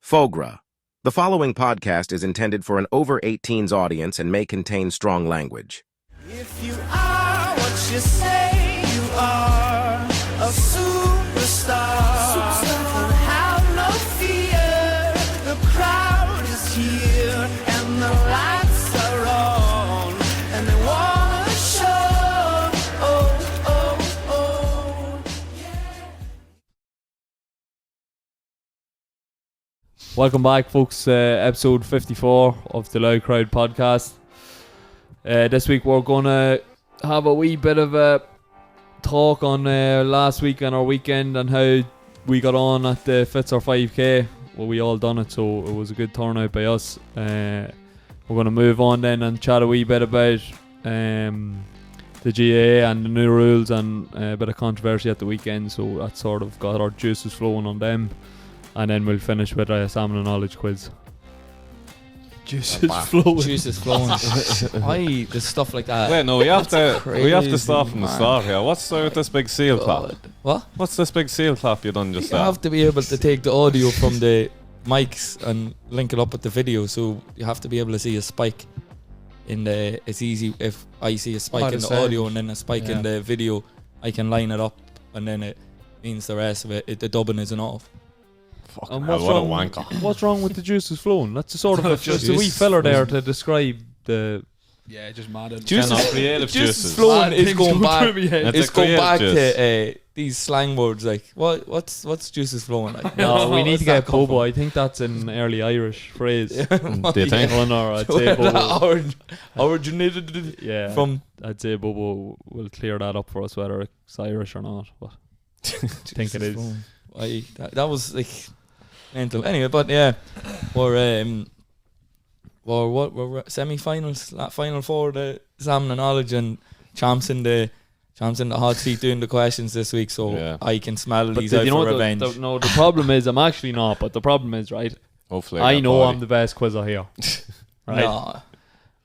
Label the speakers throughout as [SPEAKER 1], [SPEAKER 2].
[SPEAKER 1] Fogra. The following podcast is intended for an over-18s audience and may contain strong language.
[SPEAKER 2] If you are what you say you are, a superstar, don't have no fear. The crowd is here and the lights are on, and they wanna show. Oh, oh, oh, yeah.
[SPEAKER 3] Welcome back, folks. Episode 54 of the Loud Crowd podcast. This week we're going to have a wee bit of a talk on last week and our weekend and how we got on at the Fitzer 5k. Well, we all done it, so it was a good turnout by us. We're going to move on then and chat a wee bit about the GAA and the new rules and a bit of controversy at the weekend, so that sort of got our juices flowing on them. And then we'll finish with a Salmon of Knowledge quiz. Juices flowing.
[SPEAKER 4] Juices flowing. There's stuff like that.
[SPEAKER 5] Wait, no, we have to
[SPEAKER 4] Crazy,
[SPEAKER 5] start from the start here. What's with this big seal clap?
[SPEAKER 4] What?
[SPEAKER 5] What's this big seal clap you done just
[SPEAKER 4] You
[SPEAKER 5] there?
[SPEAKER 4] have to be able to take the audio from the mics and link it up with the video, so you have to be able to see a spike in the. It's easy if I see a spike in the audio and then a spike in the video, I can line it up, and then it means the rest of it the dubbing isn't off.
[SPEAKER 5] Fucking hell, what a wanker.
[SPEAKER 3] What's wrong with the juices flowing? That's a sort of just a wee filler there to describe the.
[SPEAKER 6] Yeah, just mad.
[SPEAKER 5] Juices, creative juices.
[SPEAKER 4] Flowing is going back.
[SPEAKER 5] It's
[SPEAKER 4] It's
[SPEAKER 5] a
[SPEAKER 4] going
[SPEAKER 5] creative
[SPEAKER 4] back
[SPEAKER 5] juice.
[SPEAKER 4] to these slang words like what's juices flowing like.
[SPEAKER 3] No, we need to
[SPEAKER 4] Where's
[SPEAKER 3] get
[SPEAKER 4] that come
[SPEAKER 3] Bobo. I think that's an early Irish phrase.
[SPEAKER 5] Do you think?
[SPEAKER 3] Well, no, I'd say Bobo.
[SPEAKER 4] Originated
[SPEAKER 3] Yeah,
[SPEAKER 4] from.
[SPEAKER 3] I'd say Bobo will clear that up for us, whether it's Irish or not. But I think it is.
[SPEAKER 4] That was like mental. Anyway, but yeah, we're semi-finals, final four, the Salmon of Knowledge, and champs in the hot seat doing the questions this week. So
[SPEAKER 5] Yeah.
[SPEAKER 4] I can smell
[SPEAKER 3] But
[SPEAKER 4] these out for revenge.
[SPEAKER 3] The problem is I'm actually not. But the problem is, right?
[SPEAKER 5] Hopefully,
[SPEAKER 3] I
[SPEAKER 5] get
[SPEAKER 3] know
[SPEAKER 5] body.
[SPEAKER 3] I'm the best quizzer here, right?
[SPEAKER 4] Nah.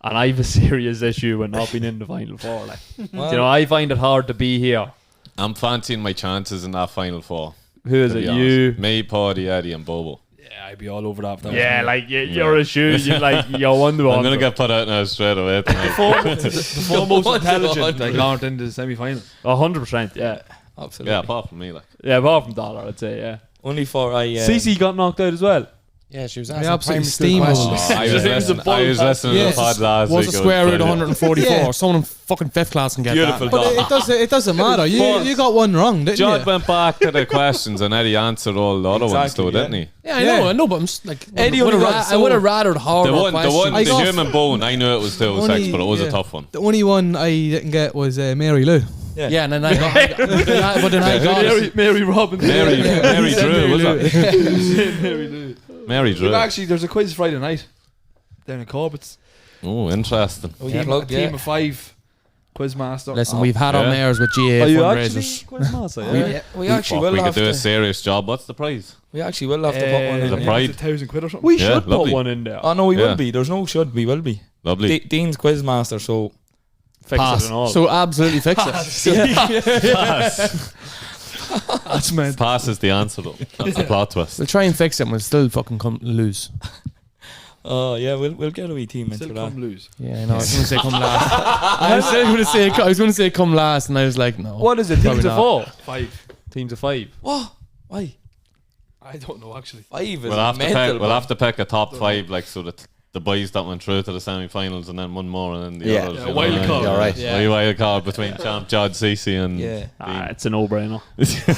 [SPEAKER 3] And I have a serious issue with not being in the final four. Like,
[SPEAKER 4] Well,
[SPEAKER 3] you know, I find it hard to be here.
[SPEAKER 5] I'm fancying my chances in that final four.
[SPEAKER 3] Who is
[SPEAKER 5] to
[SPEAKER 3] it?
[SPEAKER 5] be
[SPEAKER 3] You?
[SPEAKER 5] honest. Me, Paddy, Eddie, and Bobo.
[SPEAKER 6] Yeah, I'd be all over that.
[SPEAKER 3] Yeah, like you're a shoe. You're like you're one to one.
[SPEAKER 5] I'm gonna get put out now straight away tonight.
[SPEAKER 6] the most
[SPEAKER 4] What's
[SPEAKER 6] intelligent.
[SPEAKER 4] the
[SPEAKER 6] Like aren't in the semi-final.
[SPEAKER 3] 100%. Yeah,
[SPEAKER 4] absolutely.
[SPEAKER 5] Yeah, apart from me, like.
[SPEAKER 3] yeah. Apart from Dollar, I'd say yeah.
[SPEAKER 4] Only for
[SPEAKER 3] Cece got knocked out as well.
[SPEAKER 7] Yeah, she was
[SPEAKER 6] Yeah,
[SPEAKER 7] asking
[SPEAKER 6] absolutely
[SPEAKER 7] primary
[SPEAKER 6] steamrolled.
[SPEAKER 7] school questions.
[SPEAKER 5] I was listening
[SPEAKER 7] Yeah.
[SPEAKER 5] to the pod last
[SPEAKER 7] What's
[SPEAKER 5] week.
[SPEAKER 7] the
[SPEAKER 5] it
[SPEAKER 7] square
[SPEAKER 5] was
[SPEAKER 7] root of
[SPEAKER 5] brilliant.
[SPEAKER 7] 144?
[SPEAKER 6] Yeah.
[SPEAKER 7] Someone in fucking 5th class can get
[SPEAKER 5] Beautiful
[SPEAKER 7] that.
[SPEAKER 5] dog.
[SPEAKER 6] It doesn't matter. You got one wrong, didn't
[SPEAKER 5] Judd
[SPEAKER 6] you?
[SPEAKER 5] went back to the questions and Eddie answered all the other ones
[SPEAKER 4] Exactly,
[SPEAKER 5] though, didn't
[SPEAKER 4] yeah.
[SPEAKER 5] he?
[SPEAKER 7] Yeah, I know, but I'm just like...
[SPEAKER 4] Eddie
[SPEAKER 7] would
[SPEAKER 4] only
[SPEAKER 7] have
[SPEAKER 4] got
[SPEAKER 7] I would have rathered
[SPEAKER 5] The
[SPEAKER 7] harder
[SPEAKER 5] one,
[SPEAKER 7] questions.
[SPEAKER 5] the human bone, I knew it was Deus Ex,
[SPEAKER 6] Only-
[SPEAKER 5] but it was a
[SPEAKER 6] yeah.
[SPEAKER 5] tough one.
[SPEAKER 6] The only one I didn't get was Mary Lou.
[SPEAKER 7] Yeah, and then I got... but then I got it.
[SPEAKER 3] Mary Robbins.
[SPEAKER 5] Mary Drew, was it?
[SPEAKER 3] Mary Lou.
[SPEAKER 5] Mary Drew.
[SPEAKER 6] Actually, there's a quiz Friday night down in Corbett's.
[SPEAKER 5] Oh, interesting.
[SPEAKER 6] A team of 5 quizmaster.
[SPEAKER 7] Listen, we've had our
[SPEAKER 5] Yeah.
[SPEAKER 7] mayors with GA
[SPEAKER 3] Are you
[SPEAKER 7] fundraisers.
[SPEAKER 3] actually quizmaster? Yeah.
[SPEAKER 4] we actually
[SPEAKER 5] Fuck,
[SPEAKER 4] will
[SPEAKER 5] we
[SPEAKER 4] have
[SPEAKER 5] could do a
[SPEAKER 4] to.
[SPEAKER 5] serious job. What's the prize?
[SPEAKER 4] We actually will have to put one in.
[SPEAKER 5] The
[SPEAKER 4] yeah.
[SPEAKER 5] pride.
[SPEAKER 6] £1,000 or something.
[SPEAKER 3] We
[SPEAKER 5] Yeah,
[SPEAKER 3] should
[SPEAKER 5] lovely.
[SPEAKER 3] put one in there.
[SPEAKER 4] Oh no, we
[SPEAKER 5] Yeah.
[SPEAKER 4] will be. There's no should. We will be.
[SPEAKER 5] Lovely.
[SPEAKER 4] Dean's quizmaster, so
[SPEAKER 3] Fix
[SPEAKER 7] Pass.
[SPEAKER 3] it and all.
[SPEAKER 7] So absolutely fix it.
[SPEAKER 6] That's meant.
[SPEAKER 5] Pass is the answer though. That's the plot twist.
[SPEAKER 7] We'll try and fix it and we'll still fucking lose.
[SPEAKER 4] oh yeah, we'll get a wee team into
[SPEAKER 6] Still
[SPEAKER 4] that.
[SPEAKER 6] come lose.
[SPEAKER 7] Yeah, I know. I was going to say come last. I was going to say come last, and I was like, no.
[SPEAKER 3] What is it?
[SPEAKER 7] Probably
[SPEAKER 3] Teams of
[SPEAKER 7] not.
[SPEAKER 3] 4.
[SPEAKER 6] 5.
[SPEAKER 3] Teams of 5.
[SPEAKER 4] What? Why?
[SPEAKER 6] I don't know actually.
[SPEAKER 4] 5 is
[SPEAKER 5] We'll have to
[SPEAKER 4] mental.
[SPEAKER 5] pick. We'll have to pick a top 5, like so that the boys that went through to the semi-finals and then one more and then the
[SPEAKER 4] Yeah.
[SPEAKER 5] others.
[SPEAKER 6] Yeah,
[SPEAKER 5] you know
[SPEAKER 6] wild
[SPEAKER 5] what I mean?
[SPEAKER 6] card.
[SPEAKER 7] Yeah, right.
[SPEAKER 4] Yeah.
[SPEAKER 5] Wee wild card between champ Judd, Cece and
[SPEAKER 4] Yeah.
[SPEAKER 3] It's a no-brainer. It's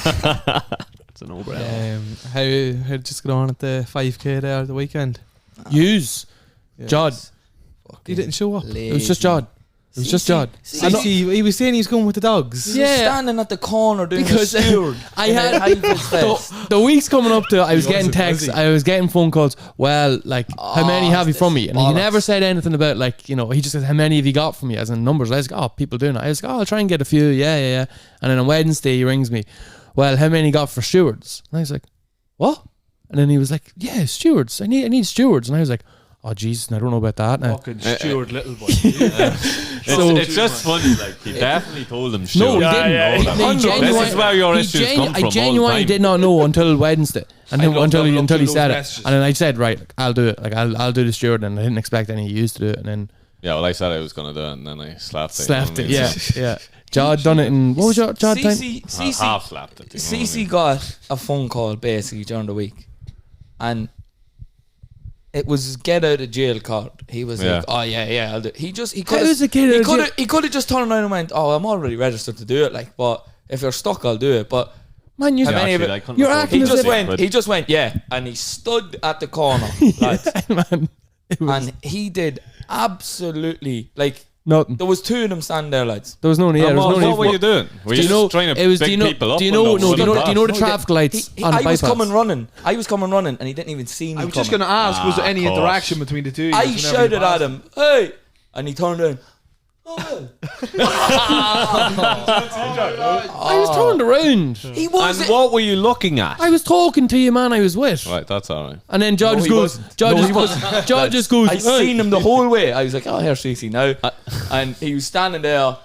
[SPEAKER 3] a no-brainer.
[SPEAKER 6] How just got on at the 5k there the weekend?
[SPEAKER 7] Use. Judd.
[SPEAKER 6] He didn't show up.
[SPEAKER 7] It was just Judd. It was just Judd.
[SPEAKER 6] He was saying he's going with the dogs.
[SPEAKER 4] Yeah, standing at the corner doing
[SPEAKER 7] Because
[SPEAKER 4] a steward.
[SPEAKER 7] I had the weeks coming up to I was getting texts, I was getting phone calls. Well, like how many have you from me? And he
[SPEAKER 4] bollocks.
[SPEAKER 7] never said anything about like, you know, he just said how many have you got from me as in numbers. I was like, oh, people doing it. I was like, oh, I'll try and get a few. Yeah. And then on Wednesday he rings me. Well, how many got for stewards? And I was like, what? And then he was like, yeah, stewards. I need stewards. And I was like, oh Jesus, I don't know about that now.
[SPEAKER 6] Fucking Stuart Little Boy.
[SPEAKER 5] It's just funny, like he definitely told them.
[SPEAKER 7] No, he
[SPEAKER 5] Sure.
[SPEAKER 7] didn't.
[SPEAKER 3] Yeah,
[SPEAKER 7] He
[SPEAKER 5] This is where your issues come
[SPEAKER 7] I
[SPEAKER 5] from.
[SPEAKER 7] genuinely
[SPEAKER 5] all the
[SPEAKER 7] did
[SPEAKER 5] time.
[SPEAKER 7] not know until Wednesday. And then
[SPEAKER 8] I love
[SPEAKER 7] until
[SPEAKER 8] them,
[SPEAKER 7] he
[SPEAKER 8] through
[SPEAKER 7] said
[SPEAKER 8] those
[SPEAKER 7] it,
[SPEAKER 8] messages.
[SPEAKER 7] and then I said, right, I'll do it. Like I'll do the steward, and I didn't expect any of you to do it, and then
[SPEAKER 5] Yeah, well, I said I was gonna do it, and then I slapped it.
[SPEAKER 7] slapped
[SPEAKER 5] you know
[SPEAKER 7] it.
[SPEAKER 5] what I mean?
[SPEAKER 7] Yeah. Jod done it in what was your Jod time?
[SPEAKER 5] I half slapped it. You know what I
[SPEAKER 4] CC
[SPEAKER 5] mean?
[SPEAKER 4] got a phone call basically during the week, and it was get out of jail card. He was
[SPEAKER 5] Yeah.
[SPEAKER 4] like, "Oh yeah, I'll do." He
[SPEAKER 7] How is a kid out of
[SPEAKER 4] he could have just turned around and went, "Oh, I'm already registered to do it." Like, but if you're stuck, I'll do it. But
[SPEAKER 7] Man, you
[SPEAKER 4] How many of
[SPEAKER 5] Actually,
[SPEAKER 4] it-
[SPEAKER 5] I couldn't
[SPEAKER 7] You're
[SPEAKER 5] afford
[SPEAKER 7] acting
[SPEAKER 5] to
[SPEAKER 7] as
[SPEAKER 5] do
[SPEAKER 7] if-
[SPEAKER 5] it,
[SPEAKER 4] he just went, yeah, and he stood at the corner, lads,
[SPEAKER 7] man. It was
[SPEAKER 4] and he did absolutely like.
[SPEAKER 7] nothing.
[SPEAKER 4] There was two of them standing there, lads.
[SPEAKER 7] There was no need.
[SPEAKER 5] And
[SPEAKER 7] There was
[SPEAKER 5] what
[SPEAKER 7] no need.
[SPEAKER 5] were you doing? Were you just trying to
[SPEAKER 7] it was,
[SPEAKER 5] pick
[SPEAKER 7] do you know,
[SPEAKER 5] people up?
[SPEAKER 7] do you
[SPEAKER 5] when
[SPEAKER 7] know,
[SPEAKER 5] they
[SPEAKER 7] no,
[SPEAKER 5] were
[SPEAKER 7] do you know,
[SPEAKER 5] running
[SPEAKER 7] do you know the
[SPEAKER 5] past?
[SPEAKER 7] traffic lights on the
[SPEAKER 4] I was
[SPEAKER 7] bypass?
[SPEAKER 4] coming running. I was coming running, and he didn't even see me.
[SPEAKER 8] I was just
[SPEAKER 4] coming.
[SPEAKER 8] going to ask, was there any
[SPEAKER 5] of course.
[SPEAKER 8] interaction between the two of you?
[SPEAKER 4] I
[SPEAKER 8] whenever you
[SPEAKER 4] shouted at
[SPEAKER 8] passed?
[SPEAKER 4] him, "Hey!" and he turned around.
[SPEAKER 7] I was turned around.
[SPEAKER 4] He was.
[SPEAKER 5] And what were you looking at?
[SPEAKER 7] I was talking to you, man. I was with.
[SPEAKER 5] Right, that's all right.
[SPEAKER 7] And then George
[SPEAKER 4] No,
[SPEAKER 7] just
[SPEAKER 4] he
[SPEAKER 7] goes.
[SPEAKER 4] wasn't.
[SPEAKER 7] George
[SPEAKER 4] No,
[SPEAKER 7] just
[SPEAKER 4] he
[SPEAKER 7] goes.
[SPEAKER 4] wasn't.
[SPEAKER 7] George just goes.
[SPEAKER 4] I seen him the whole way. I was like, "Oh, here's CC now," and he was standing there.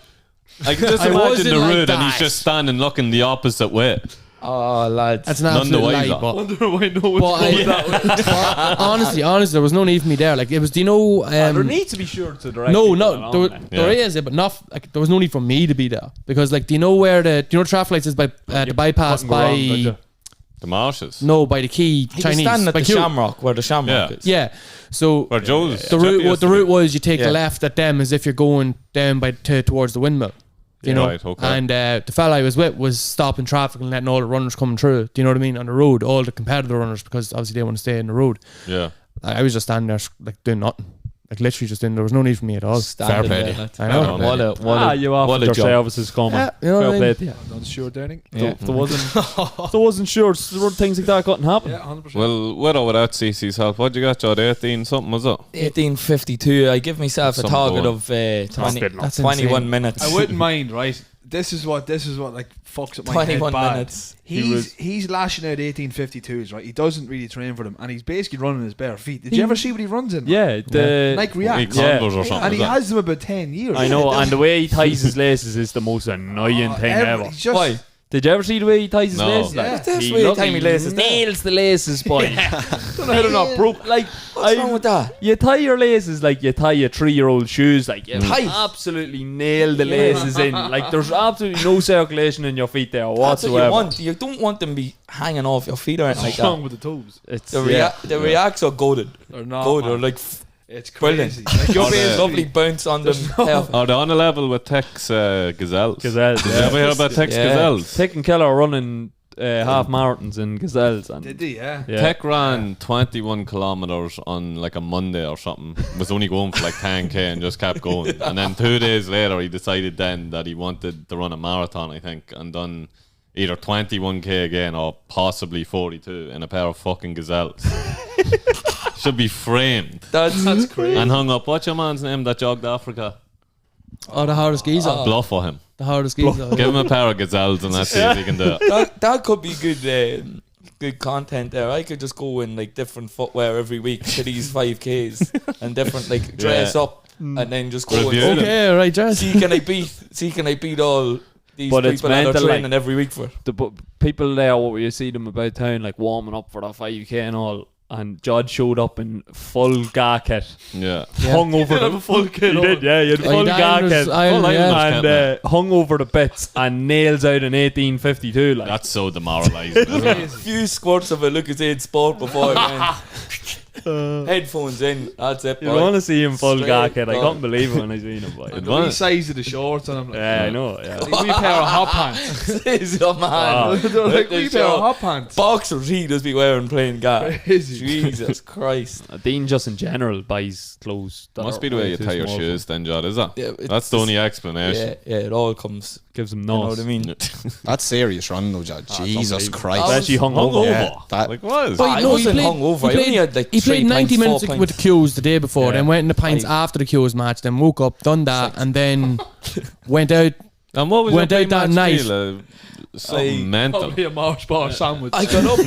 [SPEAKER 5] I can just
[SPEAKER 7] I
[SPEAKER 5] imagine
[SPEAKER 7] wasn't
[SPEAKER 5] the
[SPEAKER 7] like
[SPEAKER 5] road, and he's
[SPEAKER 7] that.
[SPEAKER 5] just standing looking the opposite way.
[SPEAKER 4] Oh, lads.
[SPEAKER 7] That's an
[SPEAKER 5] None the
[SPEAKER 7] absolute lie.
[SPEAKER 5] wiser.
[SPEAKER 7] But,
[SPEAKER 8] Wonder why no one's
[SPEAKER 7] but
[SPEAKER 8] going that way.
[SPEAKER 7] honestly, there was no need for me there. Like it was. Do you know?
[SPEAKER 3] there needs to be sure to direct.
[SPEAKER 7] No,
[SPEAKER 3] people
[SPEAKER 7] no,
[SPEAKER 3] along
[SPEAKER 7] there,
[SPEAKER 3] then.
[SPEAKER 7] there is, but not like there was no need for me to be there because, like, do you know where the traffic lights is by the bypass
[SPEAKER 3] Couldn't go wrong, could
[SPEAKER 7] by
[SPEAKER 3] you?
[SPEAKER 5] The marshes.
[SPEAKER 7] no by the key
[SPEAKER 4] He
[SPEAKER 7] Chinese
[SPEAKER 4] was standing at
[SPEAKER 7] by
[SPEAKER 4] the
[SPEAKER 7] Q.
[SPEAKER 4] Shamrock, where the Shamrock
[SPEAKER 5] Yeah.
[SPEAKER 4] is.
[SPEAKER 7] Yeah, so
[SPEAKER 5] Where Joe's.
[SPEAKER 7] the route what the route was you take
[SPEAKER 4] Yeah.
[SPEAKER 7] the left at them as if you're going down by towards the windmill. You know,
[SPEAKER 5] Right, okay.
[SPEAKER 7] and the fella I was with was stopping traffic and letting all the runners come through. Do you know what I mean? On the road, all the competitor runners because obviously they want to stay in the road.
[SPEAKER 5] Yeah.
[SPEAKER 7] I was just standing there like doing nothing, like literally just doing. There was no need for me at all.
[SPEAKER 4] Standing
[SPEAKER 5] play.
[SPEAKER 4] there, lads.
[SPEAKER 7] I know.
[SPEAKER 4] What a
[SPEAKER 3] You offered
[SPEAKER 4] what a
[SPEAKER 3] your
[SPEAKER 4] job.
[SPEAKER 3] services coming.
[SPEAKER 7] Yeah, you know
[SPEAKER 3] Fair
[SPEAKER 7] what I
[SPEAKER 3] play
[SPEAKER 7] mean?
[SPEAKER 3] to you.
[SPEAKER 8] Not sure, Darling.
[SPEAKER 4] Yeah.
[SPEAKER 3] If there wasn't sure, things like that couldn't happen.
[SPEAKER 8] Yeah, 100%.
[SPEAKER 5] Well, with or without CC's help, what'd you got, Jod? 18 something, was it?
[SPEAKER 4] 1852. I give myself a
[SPEAKER 5] Some
[SPEAKER 4] target
[SPEAKER 5] going.
[SPEAKER 4] of 20,
[SPEAKER 3] good enough.
[SPEAKER 7] That's
[SPEAKER 4] 21
[SPEAKER 7] insane.
[SPEAKER 4] minutes.
[SPEAKER 8] I wouldn't mind, right? This is what like fucks up my
[SPEAKER 4] 21
[SPEAKER 8] head bad.
[SPEAKER 4] minutes.
[SPEAKER 8] He's lashing out 1852s, right? He doesn't really train for them, and he's basically running his bare feet. Did you ever see what he runs in?
[SPEAKER 3] Yeah, the
[SPEAKER 8] Nike
[SPEAKER 5] Like
[SPEAKER 8] React.
[SPEAKER 3] Yeah.
[SPEAKER 5] Converse or something.
[SPEAKER 8] And he
[SPEAKER 5] is it?
[SPEAKER 8] has them about 10 years.
[SPEAKER 3] I know, and the way he ties his laces is the most annoying thing ever.
[SPEAKER 8] He's just,
[SPEAKER 4] Why?
[SPEAKER 3] Did you ever see the way he ties his
[SPEAKER 5] No.
[SPEAKER 3] laces?
[SPEAKER 8] Yeah.
[SPEAKER 3] Like,
[SPEAKER 4] That's
[SPEAKER 3] he
[SPEAKER 4] the way he
[SPEAKER 3] look-
[SPEAKER 4] tie me laces there.
[SPEAKER 3] nails the laces, boy. Don't know how they're not broke. Like,
[SPEAKER 4] What's wrong with that?
[SPEAKER 3] You tie your laces like you tie your 3-year-old shoes. Like you
[SPEAKER 4] Tight.
[SPEAKER 3] absolutely nail the laces in. Like there's absolutely no circulation in your feet there
[SPEAKER 4] That's what
[SPEAKER 3] whatsoever.
[SPEAKER 4] you want. You don't want them to be hanging off your feet or anything like
[SPEAKER 8] what's wrong
[SPEAKER 4] that.
[SPEAKER 8] with the toes?
[SPEAKER 3] It's
[SPEAKER 4] The Reacts are goaded.
[SPEAKER 8] They're not.
[SPEAKER 4] Goaded.
[SPEAKER 8] man.
[SPEAKER 4] They're like
[SPEAKER 8] It's
[SPEAKER 4] brilliant.
[SPEAKER 8] crazy. Like, you're
[SPEAKER 5] Oh, the-
[SPEAKER 8] basically-
[SPEAKER 4] lovely bounce on them. Perfect.
[SPEAKER 5] Are they on a level with Tex Gazelles?
[SPEAKER 3] Gazelles.
[SPEAKER 5] Did you ever hear about Tex
[SPEAKER 4] Yeah.
[SPEAKER 5] Gazelles?
[SPEAKER 3] Tech and Keller are running half marathons in Gazelles. And
[SPEAKER 8] Did he? Yeah.
[SPEAKER 3] yeah.
[SPEAKER 5] Tech ran 21 kilometers on like a Monday or something. Was only going for like 10k and just kept going. And then 2 days later, he decided then that he wanted to run a marathon, I think, and done either 21k again or possibly 42 in a pair of fucking Gazelles. Should be framed
[SPEAKER 4] That's
[SPEAKER 8] crazy.
[SPEAKER 5] and hung up. What's your man's name that jogged Africa?
[SPEAKER 7] Oh, the hardest geezer.
[SPEAKER 5] Bluff for him.
[SPEAKER 7] The hardest geezer.
[SPEAKER 5] Give him a pair of Gazelles and let's see if he can do it.
[SPEAKER 4] that could be good content there. I could just go in like different footwear every week to these 5Ks and different like dress
[SPEAKER 5] Yeah.
[SPEAKER 4] up and then just go
[SPEAKER 5] Review
[SPEAKER 4] and
[SPEAKER 5] them.
[SPEAKER 7] Okay, right, Jazz.
[SPEAKER 4] see can I beat all these
[SPEAKER 3] But it's
[SPEAKER 4] people that are
[SPEAKER 3] mental,
[SPEAKER 4] training
[SPEAKER 3] like-
[SPEAKER 4] every week for.
[SPEAKER 3] people there, what you see them about town, like warming up for the 5k and all. And Judd showed up in full gar kit,
[SPEAKER 5] Yeah.
[SPEAKER 3] hung over the
[SPEAKER 8] full kit
[SPEAKER 3] He did, yeah, he had
[SPEAKER 7] Oh,
[SPEAKER 3] full
[SPEAKER 7] the
[SPEAKER 3] gar
[SPEAKER 7] Islanders-
[SPEAKER 3] kit,
[SPEAKER 7] Islanders, yeah.
[SPEAKER 3] and hung over the bits and nails out in 1852. Like
[SPEAKER 5] That's so demoralising, isn't it?
[SPEAKER 4] A few squirts of a Lucasade Sport before I went. Headphones in. That's it.
[SPEAKER 3] you
[SPEAKER 4] boy.
[SPEAKER 3] want to see him full
[SPEAKER 4] Straight
[SPEAKER 3] gar kit. I
[SPEAKER 4] on.
[SPEAKER 3] couldn't believe it when I seen him. Boy.
[SPEAKER 8] The wee size of the shorts on him. Like,
[SPEAKER 3] Yeah, I know. Yeah.
[SPEAKER 8] like wee pair of hot pants.
[SPEAKER 4] Is your man.
[SPEAKER 8] They're like
[SPEAKER 4] They're
[SPEAKER 8] wee pair of
[SPEAKER 4] short.
[SPEAKER 8] hot pants.
[SPEAKER 4] Boxers he does be wearing playing gar.
[SPEAKER 8] Crazy.
[SPEAKER 4] Jesus Christ.
[SPEAKER 3] Dean just in general buys clothes. That
[SPEAKER 5] Must
[SPEAKER 3] are
[SPEAKER 5] be the way
[SPEAKER 3] way
[SPEAKER 5] you
[SPEAKER 3] too
[SPEAKER 5] tie your
[SPEAKER 3] small for
[SPEAKER 5] shoes then, Jod, is it?
[SPEAKER 4] Yeah, it's-
[SPEAKER 5] That's the only explanation.
[SPEAKER 4] Yeah, it all comes.
[SPEAKER 3] Gives him
[SPEAKER 4] You know
[SPEAKER 3] nose.
[SPEAKER 4] what I mean?
[SPEAKER 9] That's serious running though, Judge. Jesus Christ.
[SPEAKER 3] Especially hung
[SPEAKER 5] Hung
[SPEAKER 3] over.
[SPEAKER 5] over.
[SPEAKER 9] Yeah, that-
[SPEAKER 5] Like what?
[SPEAKER 4] I wasn't hungover. I only had like
[SPEAKER 7] he
[SPEAKER 4] 3
[SPEAKER 7] played 90
[SPEAKER 4] pints, 4
[SPEAKER 7] minutes
[SPEAKER 4] pints.
[SPEAKER 7] with the Qs the day before,
[SPEAKER 3] Yeah.
[SPEAKER 7] then went in the pints
[SPEAKER 4] Five.
[SPEAKER 7] after the Qs match, then woke up, done that, and then went out.
[SPEAKER 5] And what was
[SPEAKER 7] Went
[SPEAKER 5] your
[SPEAKER 7] out that
[SPEAKER 5] pre-match
[SPEAKER 7] night.
[SPEAKER 5] meal? Something mental.
[SPEAKER 8] Probably a Marsh bar sandwich.
[SPEAKER 4] I got up,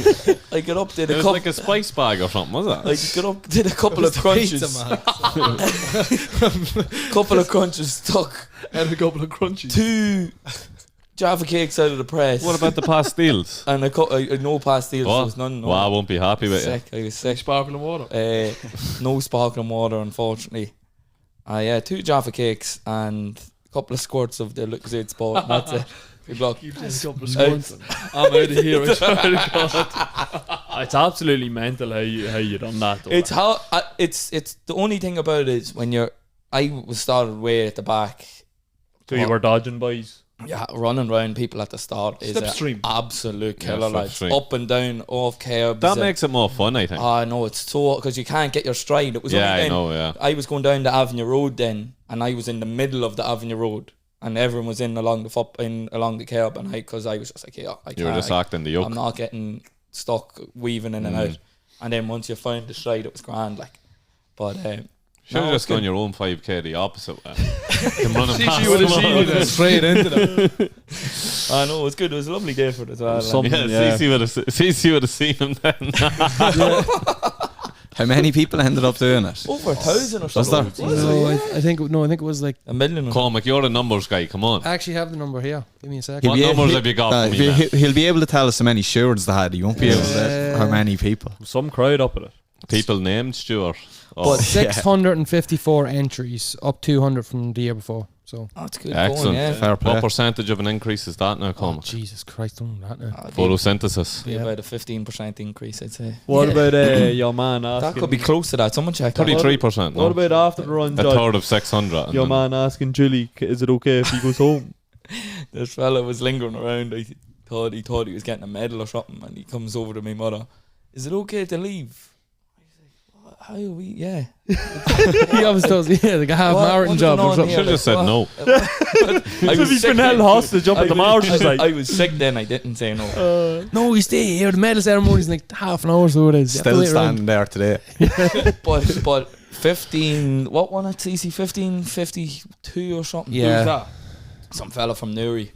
[SPEAKER 4] did
[SPEAKER 5] It
[SPEAKER 4] a
[SPEAKER 5] was
[SPEAKER 4] couple.
[SPEAKER 5] like a spice bag or something, was it?
[SPEAKER 4] I got up, did a couple of crunches. Couple of crunches, stuck
[SPEAKER 8] Had a couple of crunchies.
[SPEAKER 4] Jaffa cakes out of the press.
[SPEAKER 5] What about the pastilles?
[SPEAKER 4] And no pastilles. There was none. No.
[SPEAKER 5] Well, I won't be happy with you.
[SPEAKER 4] Sick. I was sick.
[SPEAKER 8] Sparkling water.
[SPEAKER 4] No sparkling water, unfortunately. Yeah, 2 Jaffa cakes and a couple of squirts of the Lucozade Sport. That's it. Good luck.
[SPEAKER 8] I'm out of here. I swear to God.
[SPEAKER 3] It's absolutely mental how you done that. Though.
[SPEAKER 4] It's how it's the only thing about it is when I was started way at the back.
[SPEAKER 3] So you were dodging boys.
[SPEAKER 4] Yeah, running around people at the start is
[SPEAKER 8] Slipstream.
[SPEAKER 4] an absolute killer. Like
[SPEAKER 5] slipstream.
[SPEAKER 4] up and down, off curbs.
[SPEAKER 5] That makes it more fun, I think.
[SPEAKER 4] I know it's so because you can't get your stride. It was
[SPEAKER 5] Yeah,
[SPEAKER 4] only
[SPEAKER 5] I
[SPEAKER 4] then,
[SPEAKER 5] know, yeah.
[SPEAKER 4] I was going down the Avenue Road then, and I was in the middle of the Avenue Road, and everyone was in along the curb, and because I was just like, yeah, I can't.
[SPEAKER 5] You were just acting the yoke.
[SPEAKER 4] I'm not getting stuck weaving in and out. And then once you found the stride, it was grand. Like, but
[SPEAKER 5] Should have
[SPEAKER 4] no,
[SPEAKER 5] just
[SPEAKER 4] it's
[SPEAKER 5] gone
[SPEAKER 4] good.
[SPEAKER 5] your own 5k the opposite way. Them running past
[SPEAKER 8] She would have seen
[SPEAKER 5] them.
[SPEAKER 8] you straight into them.
[SPEAKER 4] I know it's good. It was a lovely day for it as well.
[SPEAKER 3] Something-
[SPEAKER 5] Yeah, CC would have seen him then.
[SPEAKER 9] How many people ended up doing it?
[SPEAKER 4] Over 1,000 or
[SPEAKER 9] Was
[SPEAKER 4] something.
[SPEAKER 9] there?
[SPEAKER 7] No, I think it was like.
[SPEAKER 4] A million.
[SPEAKER 5] Cormac, you're a numbers guy. Come on.
[SPEAKER 7] I actually have the number here. Give me a second.
[SPEAKER 5] What numbers have you got for me, man?
[SPEAKER 9] He'll be able to tell us how many stewards they had. He won't be able to how many people.
[SPEAKER 3] Some crowd up at it.
[SPEAKER 5] People named Stuart. Oh,
[SPEAKER 7] But 654 entries, up 200 from the year before. So,
[SPEAKER 4] Oh, it's good.
[SPEAKER 5] excellent.
[SPEAKER 4] Going, yeah.
[SPEAKER 9] Fair play.
[SPEAKER 5] What percentage of an increase is that now,
[SPEAKER 7] oh,
[SPEAKER 5] Cormac?
[SPEAKER 7] Jesus Christ, don't do that now.
[SPEAKER 5] Photosynthesis.
[SPEAKER 4] Be about a 15% increase, I'd say.
[SPEAKER 3] What about your man asking?
[SPEAKER 4] That could be close to that. Someone check that.
[SPEAKER 5] 33%.
[SPEAKER 3] What
[SPEAKER 5] No?
[SPEAKER 3] about after the run,
[SPEAKER 5] A
[SPEAKER 3] John?
[SPEAKER 5] third of 600. and
[SPEAKER 3] Your
[SPEAKER 5] then-
[SPEAKER 3] man asking Julie, is it okay if he goes home?
[SPEAKER 4] This fella was lingering around. I thought he was getting a medal or something, and he comes over to my mother. Is it okay to leave? How are we? Yeah.
[SPEAKER 7] He always does, like a half marathon
[SPEAKER 4] What's
[SPEAKER 7] job
[SPEAKER 4] going
[SPEAKER 7] or
[SPEAKER 4] on
[SPEAKER 7] something.
[SPEAKER 4] here?
[SPEAKER 5] Should've just said no.
[SPEAKER 4] I
[SPEAKER 3] If he's
[SPEAKER 4] sick
[SPEAKER 3] been held
[SPEAKER 4] then.
[SPEAKER 3] hostage up at the marathon, he's like,
[SPEAKER 4] I was sick then. I didn't say no.
[SPEAKER 7] No, we stay here. The medal ceremony's in like half an hour, so it is. You have to
[SPEAKER 9] Still
[SPEAKER 7] wait around.
[SPEAKER 9] standing there today.
[SPEAKER 4] but 15. What one at CC 1552 or something?
[SPEAKER 7] Yeah.
[SPEAKER 8] Who's that?
[SPEAKER 4] Some fella from Newry.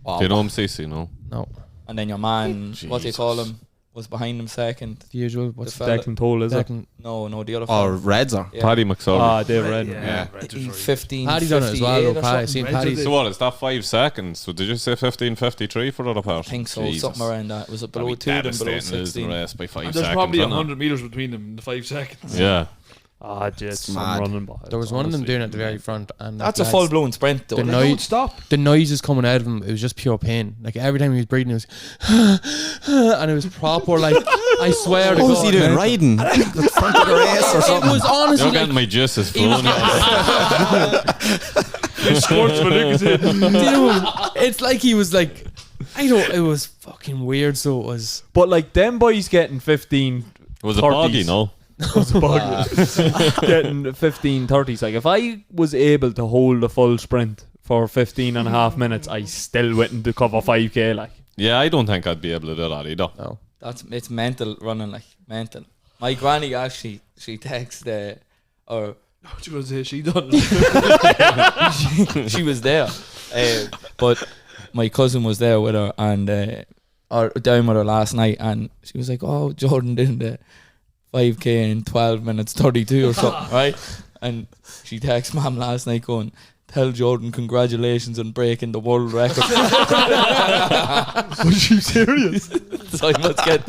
[SPEAKER 5] Do you know him, CC? No.
[SPEAKER 7] No,
[SPEAKER 4] And then your man, what do you call him, was behind him second.
[SPEAKER 7] the usual. What's
[SPEAKER 4] The fella-
[SPEAKER 3] Declan Toll, is it?
[SPEAKER 7] second?
[SPEAKER 4] No, the other
[SPEAKER 9] Or
[SPEAKER 4] fella.
[SPEAKER 9] Reds are.
[SPEAKER 4] Yeah.
[SPEAKER 5] Paddy McSorley.
[SPEAKER 3] Ah, Dave Red.
[SPEAKER 8] Yeah.
[SPEAKER 4] He 15.
[SPEAKER 7] Paddy done it as well. Though, Paddy. Seen
[SPEAKER 8] Reds are
[SPEAKER 7] Paddy's.
[SPEAKER 5] So what, is that 5 seconds? So did you say 15:53 for the other part?
[SPEAKER 4] I think so,
[SPEAKER 5] Jesus.
[SPEAKER 4] something around that. Was it below
[SPEAKER 5] That'd be
[SPEAKER 4] 2 then below
[SPEAKER 5] devastating losing
[SPEAKER 4] 16?
[SPEAKER 5] the race by 5
[SPEAKER 8] And
[SPEAKER 5] seconds.
[SPEAKER 8] there's probably
[SPEAKER 5] isn't it?
[SPEAKER 8] 100 metres between them in the 5 seconds.
[SPEAKER 5] Yeah.
[SPEAKER 3] Ah, just some
[SPEAKER 9] mad.
[SPEAKER 3] running by.
[SPEAKER 7] There was one of them doing it at the very front, and
[SPEAKER 4] That's
[SPEAKER 7] like,
[SPEAKER 4] a full blown sprint though.
[SPEAKER 7] The
[SPEAKER 8] They
[SPEAKER 7] noise-
[SPEAKER 8] don't stop.
[SPEAKER 7] the noises coming out of him, it was just pure pain. Like every time he was breathing, it was, and it was proper. Like I swear to
[SPEAKER 9] What
[SPEAKER 7] God,
[SPEAKER 9] was he doing?
[SPEAKER 7] man.
[SPEAKER 9] Riding? The front of the race or
[SPEAKER 7] It
[SPEAKER 9] something?
[SPEAKER 7] was honestly
[SPEAKER 5] You're
[SPEAKER 7] like,
[SPEAKER 5] getting my juices flowing.
[SPEAKER 7] dude, it's like he was like, I don't. It was fucking weird. So it was.
[SPEAKER 3] But like them boys getting 15.
[SPEAKER 5] Was it
[SPEAKER 3] 30s.
[SPEAKER 5] boggy, no?
[SPEAKER 3] Getting 15 30s. Like if I was able to hold a full sprint for 15 and a half minutes, I still wouldn't to cover 5k. Like
[SPEAKER 5] Yeah, I don't think I'd be able to do that either.
[SPEAKER 7] No.
[SPEAKER 4] It's mental running, like mental. My granny actually, she texted or
[SPEAKER 8] What you gonna say? She done.
[SPEAKER 4] she was there, but my cousin was there with her and or down with her last night, and she was like, "Oh, Jordan did the 5k in 12 minutes 32 or something, right?" And she texted Mum last night going, "Tell Jordan congratulations on breaking the world record."
[SPEAKER 3] was she serious?
[SPEAKER 4] So I must get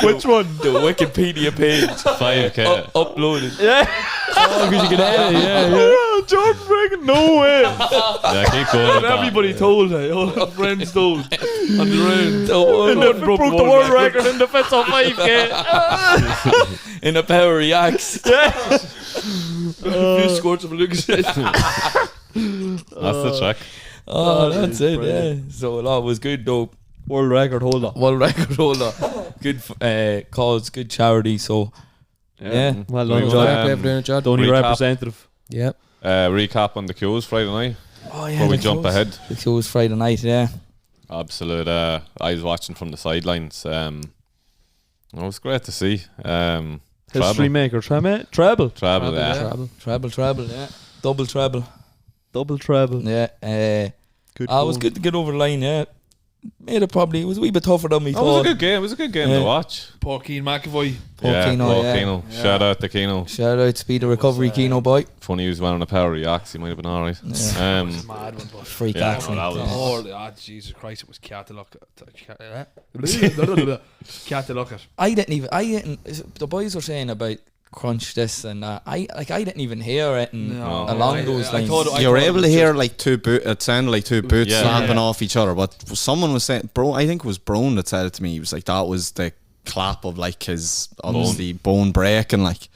[SPEAKER 3] Which one?
[SPEAKER 4] the Wikipedia page
[SPEAKER 5] 5k.
[SPEAKER 4] uploaded.
[SPEAKER 3] Yeah.
[SPEAKER 7] Oh, because you can edit it. Yeah, yeah.
[SPEAKER 3] Oh, Jordan breaking, no way.
[SPEAKER 5] Yeah, keep going. with
[SPEAKER 8] And
[SPEAKER 5] that.
[SPEAKER 8] everybody told her. All her friends told. On the round.
[SPEAKER 3] Jordan broke the world record in the Fitzer 5k.
[SPEAKER 4] In a power reacts.
[SPEAKER 8] A few squirts of Lucozade.
[SPEAKER 5] That's the trick.
[SPEAKER 4] Oh, that's it, yeah. So that was good though.
[SPEAKER 3] World record holder.
[SPEAKER 4] World record holder. Good cause, good charity. So yeah.
[SPEAKER 3] Well
[SPEAKER 5] We
[SPEAKER 3] done,
[SPEAKER 5] got,
[SPEAKER 3] John.
[SPEAKER 7] Fair play for doing it, John.
[SPEAKER 3] Donny
[SPEAKER 5] recap.
[SPEAKER 3] representative.
[SPEAKER 7] Yeah.
[SPEAKER 5] Recap on the queues Friday night
[SPEAKER 4] Oh yeah.
[SPEAKER 5] before we
[SPEAKER 4] the
[SPEAKER 5] jump
[SPEAKER 4] close.
[SPEAKER 5] ahead.
[SPEAKER 4] The queues Friday night, yeah.
[SPEAKER 5] Absolute. I was watching from the sidelines. It was great to see.
[SPEAKER 3] History maker. Treble.
[SPEAKER 5] Travel, yeah.
[SPEAKER 4] Treble, yeah. Double treble.
[SPEAKER 3] Double treble.
[SPEAKER 4] Yeah.
[SPEAKER 3] Good
[SPEAKER 4] It was
[SPEAKER 3] goal.
[SPEAKER 4] good to get over the line, yeah. made it probably. It was a wee bit tougher than we
[SPEAKER 5] It
[SPEAKER 4] thought.
[SPEAKER 5] was a good game. It was a good game
[SPEAKER 4] Yeah.
[SPEAKER 5] to watch.
[SPEAKER 8] Poor Keane McAvoy.
[SPEAKER 4] Poor Keano,
[SPEAKER 5] poor
[SPEAKER 4] yeah.
[SPEAKER 5] Keano. Shout out to Keano.
[SPEAKER 4] Shout out, speed of recovery, Keano boy.
[SPEAKER 5] Funny he was wearing a pair of Yaks. He might have been alright.
[SPEAKER 4] Yeah.
[SPEAKER 8] Mad one, but
[SPEAKER 4] Freak
[SPEAKER 5] Yeah,
[SPEAKER 4] accident.
[SPEAKER 5] that was-
[SPEAKER 8] Jesus Christ, it was cat to look at.
[SPEAKER 4] I didn't. The boys were saying about crunch this and that. I didn't even hear it and
[SPEAKER 8] No.
[SPEAKER 4] along those
[SPEAKER 8] I
[SPEAKER 4] lines.
[SPEAKER 8] thought-
[SPEAKER 9] You were able to hear like two boots. It sounded like two boots
[SPEAKER 5] Yeah.
[SPEAKER 9] slapping
[SPEAKER 8] Yeah.
[SPEAKER 9] off each other. But someone was saying, bro, I think it was Brown that said it to me. He was like, that was the clap of like his obviously bone breaking. Like,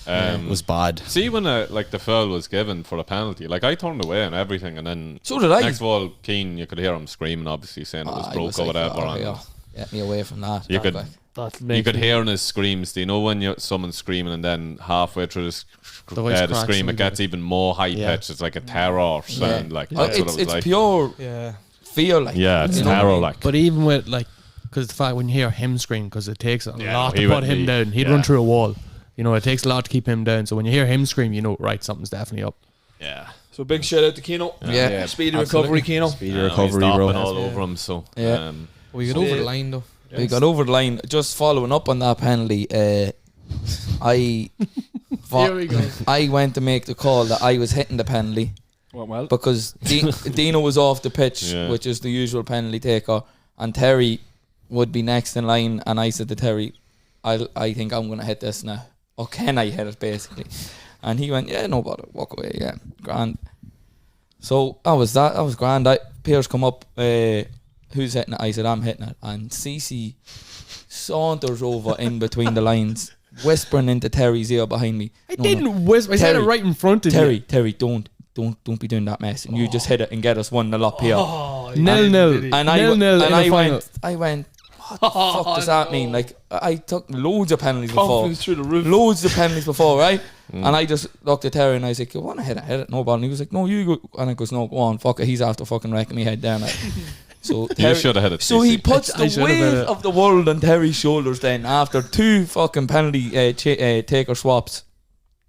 [SPEAKER 9] it was bad.
[SPEAKER 5] See when like the foul was given for a penalty, like I turned away and everything, and then
[SPEAKER 4] So did I.
[SPEAKER 5] next of all, Keane, you could hear him screaming, obviously saying it was
[SPEAKER 4] I
[SPEAKER 5] broke
[SPEAKER 4] was
[SPEAKER 5] or
[SPEAKER 4] like,
[SPEAKER 5] whatever.
[SPEAKER 4] oh,
[SPEAKER 5] and
[SPEAKER 4] yeah, get me away from that.
[SPEAKER 5] You
[SPEAKER 4] That
[SPEAKER 5] could-
[SPEAKER 4] guy.
[SPEAKER 5] you could hear in his screams. Do you know when someone's screaming and then halfway through the
[SPEAKER 7] voice cracks
[SPEAKER 5] scream,
[SPEAKER 7] a
[SPEAKER 5] it
[SPEAKER 7] bit.
[SPEAKER 5] gets even more high pitched? It's like a terror sound. Like that's what it was
[SPEAKER 4] it's
[SPEAKER 5] like.
[SPEAKER 4] pure
[SPEAKER 8] Yeah.
[SPEAKER 4] fear. Like,
[SPEAKER 5] Yeah, it's
[SPEAKER 4] you know what I
[SPEAKER 5] terror.
[SPEAKER 4] mean?
[SPEAKER 5] Like
[SPEAKER 7] But even with like, because the fact when you hear him scream, because it takes a
[SPEAKER 5] Yeah,
[SPEAKER 7] lot
[SPEAKER 5] he
[SPEAKER 7] to put
[SPEAKER 5] would
[SPEAKER 7] him
[SPEAKER 5] be-
[SPEAKER 7] down. He'd
[SPEAKER 5] yeah.
[SPEAKER 7] run through a wall. You know, it takes a lot to keep him down. So when you hear him scream, you know, right, something's definitely up.
[SPEAKER 5] yeah,
[SPEAKER 8] So big shout out to Keano.
[SPEAKER 4] Yeah.
[SPEAKER 8] Speedy recovery, Keano.
[SPEAKER 9] Speedy
[SPEAKER 5] he's
[SPEAKER 9] recovery,
[SPEAKER 5] stopping
[SPEAKER 9] bro.
[SPEAKER 5] all over him. So
[SPEAKER 4] Yeah.
[SPEAKER 6] We got over the line though.
[SPEAKER 4] We got over the line. Just following up on that penalty, I I went to make the call that I was hitting the penalty
[SPEAKER 8] Went well.
[SPEAKER 4] because Dino was off the pitch,
[SPEAKER 5] Yeah.
[SPEAKER 4] which is the usual penalty taker, and Terry would be next in line. And I said to Terry, I think I'm gonna hit this now. Or can I hit it basically? And he went, yeah, no bother, walk away, yeah, grand. So that was grand. Pierce come up, who's hitting it? I said, I'm hitting it. And CC saunters over in between the lines, whispering into Terry's ear behind me.
[SPEAKER 7] I
[SPEAKER 4] "No,
[SPEAKER 7] didn't whisper. I said it
[SPEAKER 4] Terry,
[SPEAKER 7] right in front of you.
[SPEAKER 4] Terry, don't be doing that mess. And you just hit it and get us 1-0 up here.
[SPEAKER 7] Nil-nil.
[SPEAKER 4] And I
[SPEAKER 7] Nil-nil in a final.
[SPEAKER 4] went, what the fuck does that mean? Like, I took loads of penalties before.
[SPEAKER 8] Confidence through the roof.
[SPEAKER 4] Loads of penalties before, right? And I just looked at Terry and I was like, you want to hit it, no ball. And he was like, no, you go. And I goes, no, go on, fuck it. He's after fucking wrecking me head down. Like. So
[SPEAKER 5] you should have hit it.
[SPEAKER 4] So he
[SPEAKER 5] CC.
[SPEAKER 4] puts
[SPEAKER 7] I
[SPEAKER 4] the
[SPEAKER 7] should have hit
[SPEAKER 4] weight
[SPEAKER 7] it.
[SPEAKER 4] of the world on Terry's shoulders then after two fucking penalty taker swaps.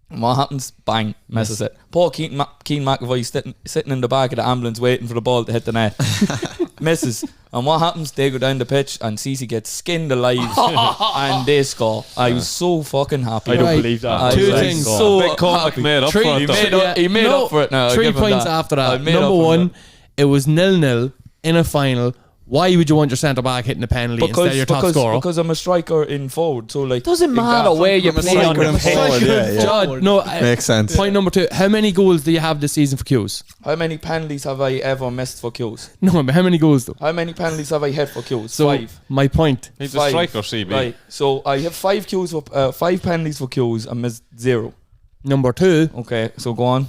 [SPEAKER 4] And what happens? Bang, misses it. Poor Keane McAvoy sitting in the back of the ambulance waiting for the ball to hit the net. Misses. And what happens? They go down the pitch and Cece gets skinned alive and they score. I was so fucking happy.
[SPEAKER 3] I don't
[SPEAKER 7] Right.
[SPEAKER 3] believe that.
[SPEAKER 4] I
[SPEAKER 7] Two
[SPEAKER 4] was like
[SPEAKER 7] things.
[SPEAKER 4] so
[SPEAKER 5] Big comeback
[SPEAKER 4] happy.
[SPEAKER 5] made up
[SPEAKER 7] Three-
[SPEAKER 5] for
[SPEAKER 4] He
[SPEAKER 5] it. though.
[SPEAKER 4] made up for it now. I'll
[SPEAKER 7] 3
[SPEAKER 4] give him
[SPEAKER 7] points
[SPEAKER 4] that.
[SPEAKER 7] after
[SPEAKER 4] I
[SPEAKER 7] that.
[SPEAKER 4] made up
[SPEAKER 7] Number
[SPEAKER 4] for
[SPEAKER 7] one,
[SPEAKER 4] that.
[SPEAKER 7] it was 0-0 in a final. Why would you want your centre back hitting a penalty instead of your top scorer?
[SPEAKER 4] Because I'm a striker in forward, so like
[SPEAKER 3] Doesn't matter
[SPEAKER 4] that-
[SPEAKER 3] where you
[SPEAKER 9] I'm a
[SPEAKER 3] play on
[SPEAKER 9] striker
[SPEAKER 3] the
[SPEAKER 9] in
[SPEAKER 3] pitch.
[SPEAKER 9] forward, yeah.
[SPEAKER 7] John, no,
[SPEAKER 9] Makes sense.
[SPEAKER 7] Point number 2. How many goals do you have this season for Qs?
[SPEAKER 4] How many penalties have I ever missed for Qs?
[SPEAKER 7] No, but how many goals though?
[SPEAKER 4] How many penalties have I hit for Qs?
[SPEAKER 7] So
[SPEAKER 4] 5.
[SPEAKER 7] my point.
[SPEAKER 5] He's a
[SPEAKER 4] 5.
[SPEAKER 5] striker, CB.
[SPEAKER 4] Right. So I have 5 Qs for 5 penalties for Qs and missed 0.
[SPEAKER 7] Number 2,
[SPEAKER 4] Okay, so go on.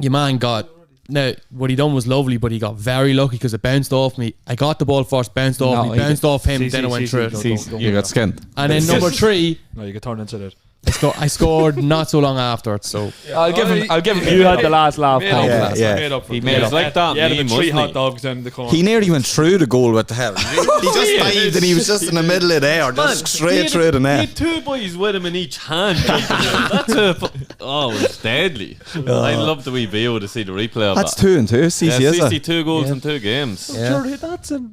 [SPEAKER 7] your man got. Now, what he done was lovely, but he got very lucky because it bounced off me. I got the ball first, bounced off
[SPEAKER 4] No,
[SPEAKER 7] me, bounced off him,
[SPEAKER 8] See,
[SPEAKER 7] then it
[SPEAKER 8] see,
[SPEAKER 7] went
[SPEAKER 8] see,
[SPEAKER 7] through.
[SPEAKER 8] see, don't-
[SPEAKER 9] You got skinned.
[SPEAKER 7] And then number 3,
[SPEAKER 8] No, you get turned into it.
[SPEAKER 7] I scored not so long afterwards. So
[SPEAKER 4] I'll give him.
[SPEAKER 3] You had the last laugh.
[SPEAKER 8] Made
[SPEAKER 3] Paul.
[SPEAKER 8] up,
[SPEAKER 9] Yeah, yeah.
[SPEAKER 8] Made up for
[SPEAKER 4] He
[SPEAKER 8] it.
[SPEAKER 4] made
[SPEAKER 8] Yeah,
[SPEAKER 4] up.
[SPEAKER 5] Like that
[SPEAKER 8] Yeah,
[SPEAKER 5] meme,
[SPEAKER 8] the 3
[SPEAKER 5] wasn't
[SPEAKER 8] hot
[SPEAKER 5] he?
[SPEAKER 8] dogs down the corner.
[SPEAKER 9] He nearly went through the goal with the hell. He just dived and he was just in the middle of there, just straight through the
[SPEAKER 5] He
[SPEAKER 9] net.
[SPEAKER 5] had 2 boys with him in each hand. That's oh, it was deadly. I love the wee video to see the replay of
[SPEAKER 9] That's
[SPEAKER 5] that.
[SPEAKER 9] 2 and 2. CC
[SPEAKER 5] Yeah,
[SPEAKER 9] is
[SPEAKER 5] 62 goals in 2 games.
[SPEAKER 3] Sure, that's a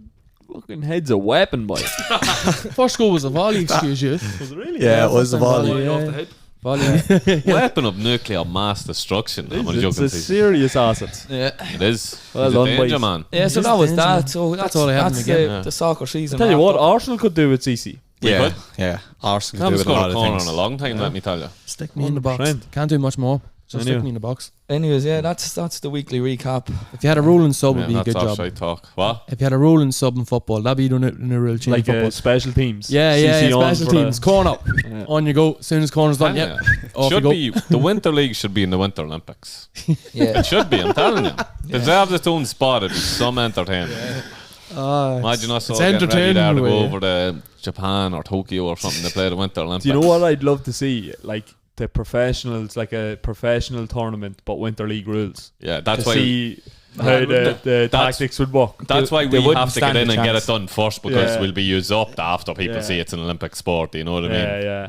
[SPEAKER 3] fucking head's a weapon, boy.
[SPEAKER 7] first goal was a volley, excuse you.
[SPEAKER 3] Was it really?
[SPEAKER 9] Yeah, it was a volley.
[SPEAKER 8] Volley off the head.
[SPEAKER 7] Volley.
[SPEAKER 5] Weapon of nuclear mass destruction. I'm only
[SPEAKER 3] It's
[SPEAKER 5] joking.
[SPEAKER 3] a serious asset.
[SPEAKER 4] Yeah.
[SPEAKER 5] It is.
[SPEAKER 3] Well
[SPEAKER 5] He's a
[SPEAKER 3] done,
[SPEAKER 5] danger
[SPEAKER 3] boys.
[SPEAKER 5] man.
[SPEAKER 4] Yeah, so
[SPEAKER 7] Just
[SPEAKER 4] that was
[SPEAKER 7] danger,
[SPEAKER 4] that.
[SPEAKER 7] man.
[SPEAKER 4] So that's
[SPEAKER 7] all I have in
[SPEAKER 4] that's
[SPEAKER 7] the game.
[SPEAKER 5] Yeah.
[SPEAKER 4] the soccer season.
[SPEAKER 3] Tell you what,
[SPEAKER 4] wrapped up.
[SPEAKER 3] Arsenal could do with CC.
[SPEAKER 9] Yeah,
[SPEAKER 5] could.
[SPEAKER 9] yeah. Arsenal
[SPEAKER 5] Haven't
[SPEAKER 9] do it a lot
[SPEAKER 5] scored a
[SPEAKER 9] of
[SPEAKER 5] corner in
[SPEAKER 9] things.
[SPEAKER 5] a long time, let me tell you.
[SPEAKER 7] Stick me in the box.
[SPEAKER 3] Trent.
[SPEAKER 7] Can't do much more. Just
[SPEAKER 3] Anyway.
[SPEAKER 7] stick me in the box.
[SPEAKER 4] Anyways, yeah, that's the weekly recap.
[SPEAKER 7] If you had a rolling sub, it'd
[SPEAKER 5] Yeah,
[SPEAKER 7] be a
[SPEAKER 5] that's
[SPEAKER 7] good job.
[SPEAKER 5] offside talk. What?
[SPEAKER 7] If you had a rolling sub in football, that'd be doing it in a real change
[SPEAKER 3] Like
[SPEAKER 7] football.
[SPEAKER 3] special teams.
[SPEAKER 7] Yeah,
[SPEAKER 3] CC on
[SPEAKER 7] special
[SPEAKER 3] for the-
[SPEAKER 7] teams. Corner.
[SPEAKER 3] Yeah.
[SPEAKER 7] On you go. As soon as corner's done,
[SPEAKER 5] Yeah.
[SPEAKER 7] off you
[SPEAKER 5] Should
[SPEAKER 7] go.
[SPEAKER 5] be the Winter League should be in the Winter Olympics.
[SPEAKER 4] Yeah.
[SPEAKER 5] It should be. I'm telling you. Deserves its own spot. It'd be some entertainment. Imagine us all getting ready there to go
[SPEAKER 7] entertaining,
[SPEAKER 5] over to Japan or Tokyo or something to play the Winter Olympics.
[SPEAKER 3] Do you know what I'd love to see? Like the professionals, like a professional tournament, but Winter League rules.
[SPEAKER 5] Yeah, that's
[SPEAKER 3] to
[SPEAKER 5] why.
[SPEAKER 3] see how the
[SPEAKER 5] That's-
[SPEAKER 3] tactics would work.
[SPEAKER 5] That's why
[SPEAKER 4] they
[SPEAKER 5] we
[SPEAKER 4] wouldn't
[SPEAKER 5] have to get
[SPEAKER 4] stand
[SPEAKER 5] in
[SPEAKER 4] a
[SPEAKER 5] and get
[SPEAKER 4] chance.
[SPEAKER 5] it done first because
[SPEAKER 3] Yeah.
[SPEAKER 5] we'll be used up after people
[SPEAKER 3] Yeah.
[SPEAKER 5] see it's an Olympic sport. You know what I mean?
[SPEAKER 3] Yeah, yeah.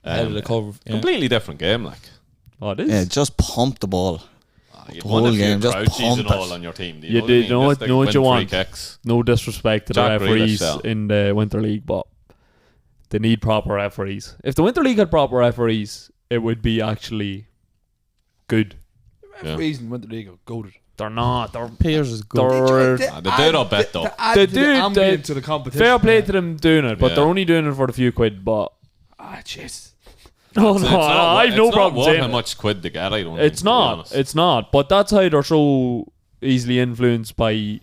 [SPEAKER 4] Ahead of the cover. Yeah.
[SPEAKER 5] Completely different game, like.
[SPEAKER 3] Oh, it is.
[SPEAKER 9] Yeah, just pump the ball.
[SPEAKER 5] You'd
[SPEAKER 9] The
[SPEAKER 5] want
[SPEAKER 9] whole
[SPEAKER 5] a few
[SPEAKER 9] game, just
[SPEAKER 5] crouchies
[SPEAKER 9] pump
[SPEAKER 5] and
[SPEAKER 9] it.
[SPEAKER 5] all on your team.
[SPEAKER 3] You
[SPEAKER 5] know
[SPEAKER 3] do
[SPEAKER 5] what I mean?
[SPEAKER 3] know
[SPEAKER 5] Just
[SPEAKER 3] what you
[SPEAKER 5] win
[SPEAKER 3] want.
[SPEAKER 5] free kicks.
[SPEAKER 3] No disrespect to the
[SPEAKER 5] Jack
[SPEAKER 3] referees
[SPEAKER 5] Grealish, yeah.
[SPEAKER 3] in the Winter League, but they need proper referees. If the Winter League had proper referees, it would be actually good.
[SPEAKER 8] Referees in Winter League are goated.
[SPEAKER 3] They're not. They're
[SPEAKER 7] Piers is good.
[SPEAKER 3] They're
[SPEAKER 5] They do their bit though.
[SPEAKER 8] To add
[SPEAKER 3] They
[SPEAKER 8] to the
[SPEAKER 3] do,
[SPEAKER 8] ambience
[SPEAKER 3] they-
[SPEAKER 8] to the competition.
[SPEAKER 3] fair play to them doing it, but
[SPEAKER 5] Yeah.
[SPEAKER 3] they're only doing it for the few quid. But
[SPEAKER 8] Ah, jeez.
[SPEAKER 3] no,
[SPEAKER 5] It's
[SPEAKER 3] no,
[SPEAKER 5] not-
[SPEAKER 3] I've no
[SPEAKER 5] it's
[SPEAKER 3] problem
[SPEAKER 5] not
[SPEAKER 3] saying
[SPEAKER 5] how
[SPEAKER 3] it.
[SPEAKER 5] much quid to get. I don't.
[SPEAKER 3] It's
[SPEAKER 5] think, to be
[SPEAKER 3] not.
[SPEAKER 5] honest.
[SPEAKER 3] It's not. But that's how they're so easily influenced by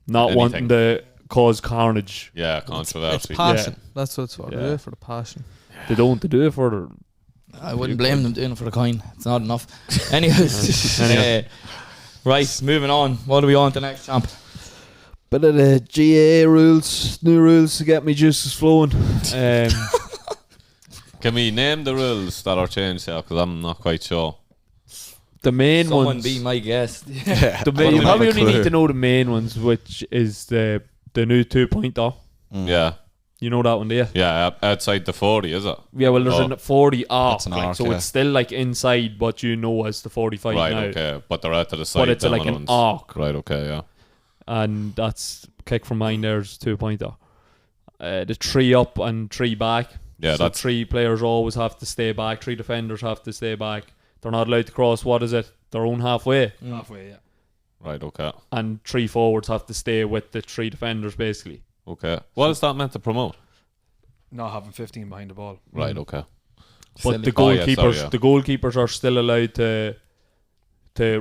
[SPEAKER 3] not
[SPEAKER 5] Anything.
[SPEAKER 3] wanting to cause carnage.
[SPEAKER 5] Yeah,
[SPEAKER 6] It's
[SPEAKER 5] controversy.
[SPEAKER 6] passion. That's what it's for.
[SPEAKER 3] Yeah.
[SPEAKER 6] They do it for the passion.
[SPEAKER 3] They don't. They do it for the.
[SPEAKER 4] I wouldn't blame them doing it for the coin. It's not enough. Anyways, right, moving on. What are we on to next, champ?
[SPEAKER 3] Bit of the GA rules, new rules to get me juices flowing.
[SPEAKER 5] Can we name the rules that are changed here? Because I'm not quite sure.
[SPEAKER 3] The main
[SPEAKER 4] Someone
[SPEAKER 3] ones.
[SPEAKER 4] be my guest.
[SPEAKER 3] The main,
[SPEAKER 9] I
[SPEAKER 3] you
[SPEAKER 9] don't
[SPEAKER 3] probably
[SPEAKER 9] have a
[SPEAKER 3] only
[SPEAKER 9] clue.
[SPEAKER 3] need to know the main ones, which is the new 2-pointer.
[SPEAKER 5] Yeah,
[SPEAKER 3] You know that one, do you?
[SPEAKER 5] yeah. Outside the 40, is it?
[SPEAKER 3] Yeah, well, there's
[SPEAKER 5] Oh.
[SPEAKER 3] a 40 arc,
[SPEAKER 9] That's an
[SPEAKER 3] like,
[SPEAKER 9] arc,
[SPEAKER 3] so
[SPEAKER 9] yeah.
[SPEAKER 3] it's still like inside, but you know it's the 45
[SPEAKER 5] Right.
[SPEAKER 3] now.
[SPEAKER 5] Okay. But they're out to the side.
[SPEAKER 3] But it's
[SPEAKER 5] them
[SPEAKER 3] like an
[SPEAKER 5] ones.
[SPEAKER 3] arc,
[SPEAKER 5] Right. Okay. Yeah.
[SPEAKER 3] and that's kick from mine. There's 2-pointer. The 3 up and 3 back.
[SPEAKER 5] Yeah.
[SPEAKER 3] So
[SPEAKER 5] That's
[SPEAKER 3] 3 players always have to stay back. 3 defenders have to stay back. They're not allowed to cross. What is it? Their own halfway.
[SPEAKER 8] Halfway, yeah.
[SPEAKER 5] right. Okay.
[SPEAKER 3] And 3 forwards have to stay with the 3 defenders, basically.
[SPEAKER 5] Okay. What is that meant to promote?
[SPEAKER 8] Not having 15 behind the ball.
[SPEAKER 5] Right. Okay.
[SPEAKER 3] But the
[SPEAKER 5] Oh, yeah,
[SPEAKER 3] goalkeepers,
[SPEAKER 5] sorry, yeah.
[SPEAKER 3] the goalkeepers are still allowed to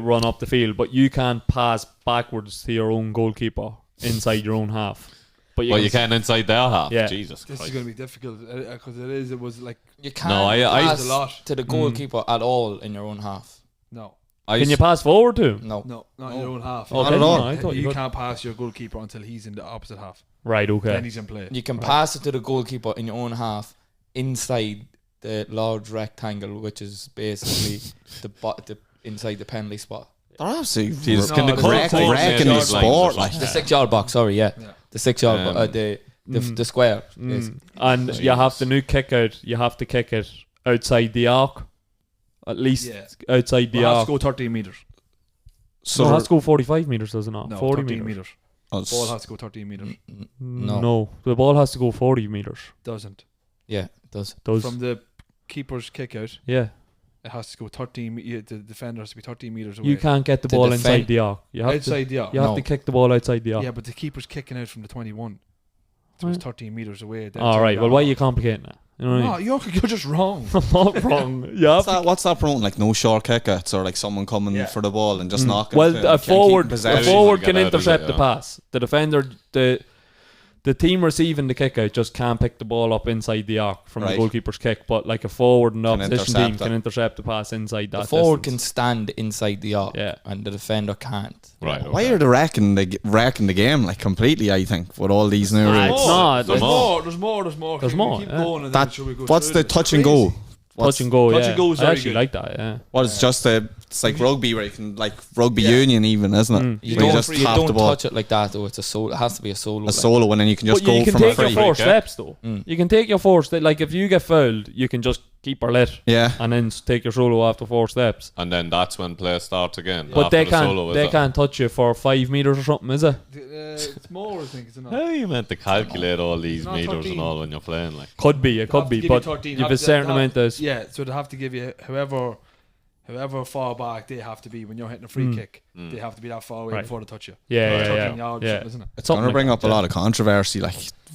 [SPEAKER 3] run up the field, but you can't pass backwards to your own goalkeeper inside your own half. But
[SPEAKER 5] Well, you can inside their half.
[SPEAKER 3] Yeah.
[SPEAKER 5] Jesus
[SPEAKER 8] This is
[SPEAKER 5] Christ.
[SPEAKER 8] going to be difficult because it was like,
[SPEAKER 4] You can't
[SPEAKER 5] No, I-
[SPEAKER 4] pass
[SPEAKER 8] a lot.
[SPEAKER 4] to the goalkeeper at all in your own half.
[SPEAKER 8] no,
[SPEAKER 3] Can you pass forward to him?
[SPEAKER 4] No.
[SPEAKER 8] no, not in your own half.
[SPEAKER 3] Okay,
[SPEAKER 9] at all.
[SPEAKER 3] no, I thought you
[SPEAKER 8] You
[SPEAKER 3] could.
[SPEAKER 8] can't pass your goalkeeper until he's in the opposite half.
[SPEAKER 3] Right, okay.
[SPEAKER 8] Then he's in play.
[SPEAKER 4] You can pass it to the goalkeeper in your own half inside the large rectangle, which is basically the inside the penalty spot.
[SPEAKER 9] They're absolutely
[SPEAKER 5] Jesus, can the
[SPEAKER 8] No,
[SPEAKER 5] colour code
[SPEAKER 9] wrecking
[SPEAKER 5] name
[SPEAKER 9] the
[SPEAKER 5] these lines
[SPEAKER 9] sport.
[SPEAKER 5] or
[SPEAKER 9] Like,
[SPEAKER 5] something?
[SPEAKER 4] The 6-yard box, sorry, yeah.
[SPEAKER 8] Yeah.
[SPEAKER 4] The 6-yard
[SPEAKER 5] Um,
[SPEAKER 4] the square. basically.
[SPEAKER 3] And you have the new kick out. You have to kick it outside the arc. At least
[SPEAKER 8] Yeah.
[SPEAKER 3] outside the
[SPEAKER 8] Well, has
[SPEAKER 3] arc.
[SPEAKER 8] to go 13 metres.
[SPEAKER 3] So it has to go 45 metres, does it not?
[SPEAKER 8] No,
[SPEAKER 3] 40
[SPEAKER 8] 13
[SPEAKER 3] metres.
[SPEAKER 8] metres.
[SPEAKER 9] oh,
[SPEAKER 8] Ball has to go 13 metres.
[SPEAKER 4] No.
[SPEAKER 3] No, the ball has to go 40 metres.
[SPEAKER 8] Doesn't.
[SPEAKER 4] Yeah, it does.
[SPEAKER 3] Does
[SPEAKER 8] From the keeper's kick out,
[SPEAKER 3] yeah.
[SPEAKER 8] it has to go 13. The defender has to be 13 metres away.
[SPEAKER 3] You can't get the
[SPEAKER 4] To
[SPEAKER 3] ball
[SPEAKER 4] defend-
[SPEAKER 3] inside the arc. You have
[SPEAKER 8] outside the arc.
[SPEAKER 3] to. You have
[SPEAKER 4] No.
[SPEAKER 3] to kick the ball outside the arc.
[SPEAKER 8] Yeah, but the keeper's kicking out from the 21. So it's 13 metres away.
[SPEAKER 3] All right. Well, why are you complicating it? You know what
[SPEAKER 8] No,
[SPEAKER 3] I mean?
[SPEAKER 8] you're just wrong.
[SPEAKER 3] I'm not wrong. Yeah.
[SPEAKER 9] what's that promoting? Like no short kickouts or like someone coming
[SPEAKER 8] Yeah.
[SPEAKER 9] for the ball and just knocking.
[SPEAKER 3] Well,
[SPEAKER 9] it
[SPEAKER 3] a
[SPEAKER 9] and keep
[SPEAKER 3] forward
[SPEAKER 9] possession.
[SPEAKER 3] can
[SPEAKER 5] Get out of it,
[SPEAKER 3] intercept the
[SPEAKER 5] yeah.
[SPEAKER 3] pass. The defender, the team receiving the kick out just can't pick the ball up inside the arc from the
[SPEAKER 9] Right.
[SPEAKER 3] goalkeeper's kick. But like a forward in the
[SPEAKER 9] Can
[SPEAKER 3] opposition team
[SPEAKER 9] intercept
[SPEAKER 3] can
[SPEAKER 9] it.
[SPEAKER 3] intercept the pass inside that
[SPEAKER 4] The forward can
[SPEAKER 3] distance.
[SPEAKER 4] stand inside the arc,
[SPEAKER 3] Yeah.
[SPEAKER 4] and the defender can't.
[SPEAKER 5] Right. Okay.
[SPEAKER 9] Why are they wrecking the game like completely? I think with all these new
[SPEAKER 3] Ah,
[SPEAKER 9] rules.
[SPEAKER 3] it's not.
[SPEAKER 8] There's
[SPEAKER 3] It's
[SPEAKER 8] more. There's more. There's more.
[SPEAKER 3] There's
[SPEAKER 8] Keep-
[SPEAKER 3] more,
[SPEAKER 8] Keep
[SPEAKER 3] yeah.
[SPEAKER 8] going. And then
[SPEAKER 9] That
[SPEAKER 8] shall we go
[SPEAKER 9] what's
[SPEAKER 8] through
[SPEAKER 9] the
[SPEAKER 8] this?
[SPEAKER 9] touch and
[SPEAKER 8] Crazy.
[SPEAKER 9] go?
[SPEAKER 3] touch and go.
[SPEAKER 8] touch
[SPEAKER 3] Yeah,
[SPEAKER 8] and go is
[SPEAKER 3] I
[SPEAKER 8] very
[SPEAKER 3] actually
[SPEAKER 8] good.
[SPEAKER 3] like that. Yeah.
[SPEAKER 9] What it's just it's like rugby where you can like rugby
[SPEAKER 8] Yeah.
[SPEAKER 9] union even, isn't it?
[SPEAKER 3] Mm.
[SPEAKER 4] You
[SPEAKER 9] Where
[SPEAKER 4] don't,
[SPEAKER 9] just
[SPEAKER 4] you
[SPEAKER 9] tap
[SPEAKER 4] don't
[SPEAKER 9] the ball,
[SPEAKER 4] touch it like that, though. It's a solo. It has to be a solo.
[SPEAKER 9] a
[SPEAKER 4] like.
[SPEAKER 9] solo, and then you can just
[SPEAKER 3] But you
[SPEAKER 9] go
[SPEAKER 3] can
[SPEAKER 9] from a
[SPEAKER 3] take your
[SPEAKER 9] free.
[SPEAKER 3] 4
[SPEAKER 5] kick.
[SPEAKER 3] steps though.
[SPEAKER 4] Mm.
[SPEAKER 3] You can take your 4 steps. Like if you get fouled, you can just keep her lit
[SPEAKER 9] Yeah,
[SPEAKER 3] and then take your solo after 4 steps.
[SPEAKER 5] And then that's when play starts again.
[SPEAKER 3] But
[SPEAKER 5] after
[SPEAKER 3] they
[SPEAKER 5] the
[SPEAKER 3] can't.
[SPEAKER 5] solo, is
[SPEAKER 3] They
[SPEAKER 5] it?
[SPEAKER 3] can't touch you for 5 meters or something, is it?
[SPEAKER 8] It's more, I think, isn't it?
[SPEAKER 5] How are you meant to calculate all these
[SPEAKER 8] Not
[SPEAKER 5] meters
[SPEAKER 8] 13.
[SPEAKER 5] and all when you're playing? Like,
[SPEAKER 3] Could be. It
[SPEAKER 8] They
[SPEAKER 3] could
[SPEAKER 8] have to
[SPEAKER 3] be.
[SPEAKER 8] give
[SPEAKER 3] But
[SPEAKER 8] you 13.
[SPEAKER 3] you have a certain amount of.
[SPEAKER 8] Yeah, so they have to give you however far back they have to be when you're hitting a free kick. They have to be that far away
[SPEAKER 3] Right.
[SPEAKER 8] before they touch you.
[SPEAKER 3] Yeah,
[SPEAKER 8] Like
[SPEAKER 3] yeah,
[SPEAKER 8] 13
[SPEAKER 3] yeah.
[SPEAKER 8] yards,
[SPEAKER 3] Yeah.
[SPEAKER 8] isn't it?
[SPEAKER 9] it's
[SPEAKER 3] Something
[SPEAKER 9] going to bring
[SPEAKER 3] like
[SPEAKER 9] up
[SPEAKER 3] that,
[SPEAKER 9] a lot of controversy. Like